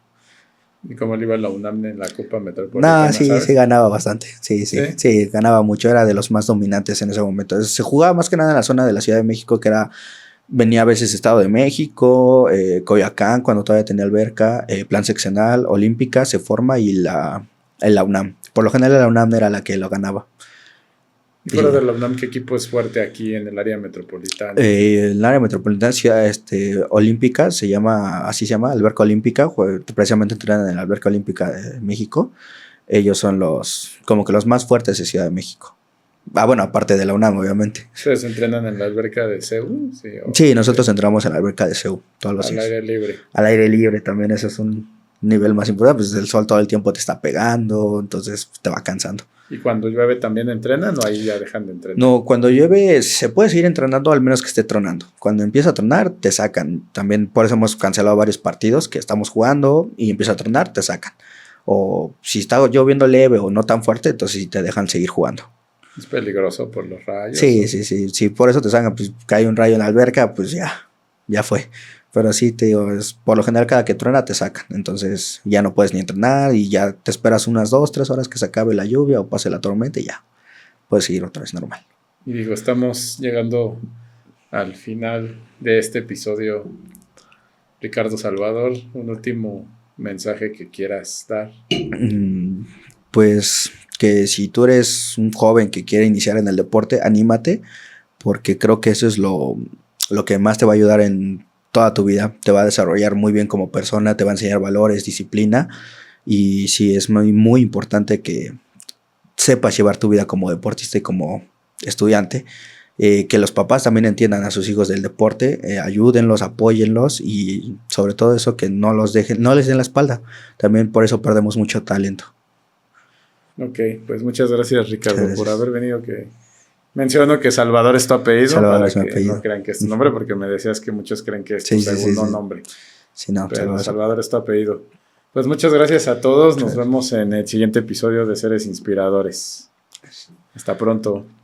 ¿Y cómo le iba la UNAM en la Copa Metropolitana? No, sí, ¿sabes? Sí ganaba bastante. Sí, ganaba mucho. Era de los más dominantes en ese momento. Se jugaba más que nada en la zona de la Ciudad de México, venía a veces Estado de México, Coyoacán, cuando todavía tenía alberca, Plan Seccional, Olímpica, se forma y la UNAM. Por lo general la UNAM era la que lo ganaba. ¿Y fuera de la UNAM qué equipo es fuerte aquí en el área metropolitana? El área metropolitana, ciudad olímpica, así se llama, Alberca Olímpica, precisamente entrenan en la Alberca Olímpica de México. Ellos son como que los más fuertes de Ciudad de México. Bueno, aparte de la UNAM, obviamente. ¿Ustedes entrenan en la alberca de CEU? Sí, nosotros entramos en la alberca de CEU todos los días. Al aire libre. Al aire libre también, eso es un nivel más importante, pues el sol todo el tiempo te está pegando, entonces te va cansando. ¿Y cuando llueve también entrenan o ahí ya dejan de entrenar? No, cuando llueve se puede seguir entrenando al menos que esté tronando. Cuando empieza a tronar, te sacan. También por eso hemos cancelado varios partidos que estamos jugando y empieza a tronar, te sacan. O si está lloviendo leve o no tan fuerte, entonces sí te dejan seguir jugando. ¿Es peligroso por los rayos? Sí, por eso te sacan. Pues cae un rayo en la alberca, pues ya fue. Pero sí, te digo, por lo general cada que truena te sacan. Entonces ya no puedes ni entrenar y ya te esperas unas 2-3 horas que se acabe la lluvia o pase la tormenta y ya puedes seguir otra vez normal. Y digo, estamos llegando al final de este episodio. Ricardo Salvador, un último mensaje que quieras dar. Pues que si tú eres un joven que quiere iniciar en el deporte, anímate, porque creo que eso es lo que más te va a ayudar en toda tu vida. Te va a desarrollar muy bien como persona, te va a enseñar valores, disciplina, y sí, es muy, muy importante que sepas llevar tu vida como deportista y como estudiante. Que los papás también entiendan a sus hijos del deporte, ayúdenlos, apóyenlos y sobre todo eso, que no les den la espalda. También por eso perdemos mucho talento. Ok, pues muchas gracias, Ricardo, por haber venido. Que menciono que Salvador es tu apellido, Salvador es mi apellido. No crean que es tu nombre, porque me decías que muchos creen que es tu segundo nombre. Sí, no, pero Salvador es tu apellido. Pues muchas gracias a todos. Nos vemos en el siguiente episodio de Seres Inspiradores. Hasta pronto.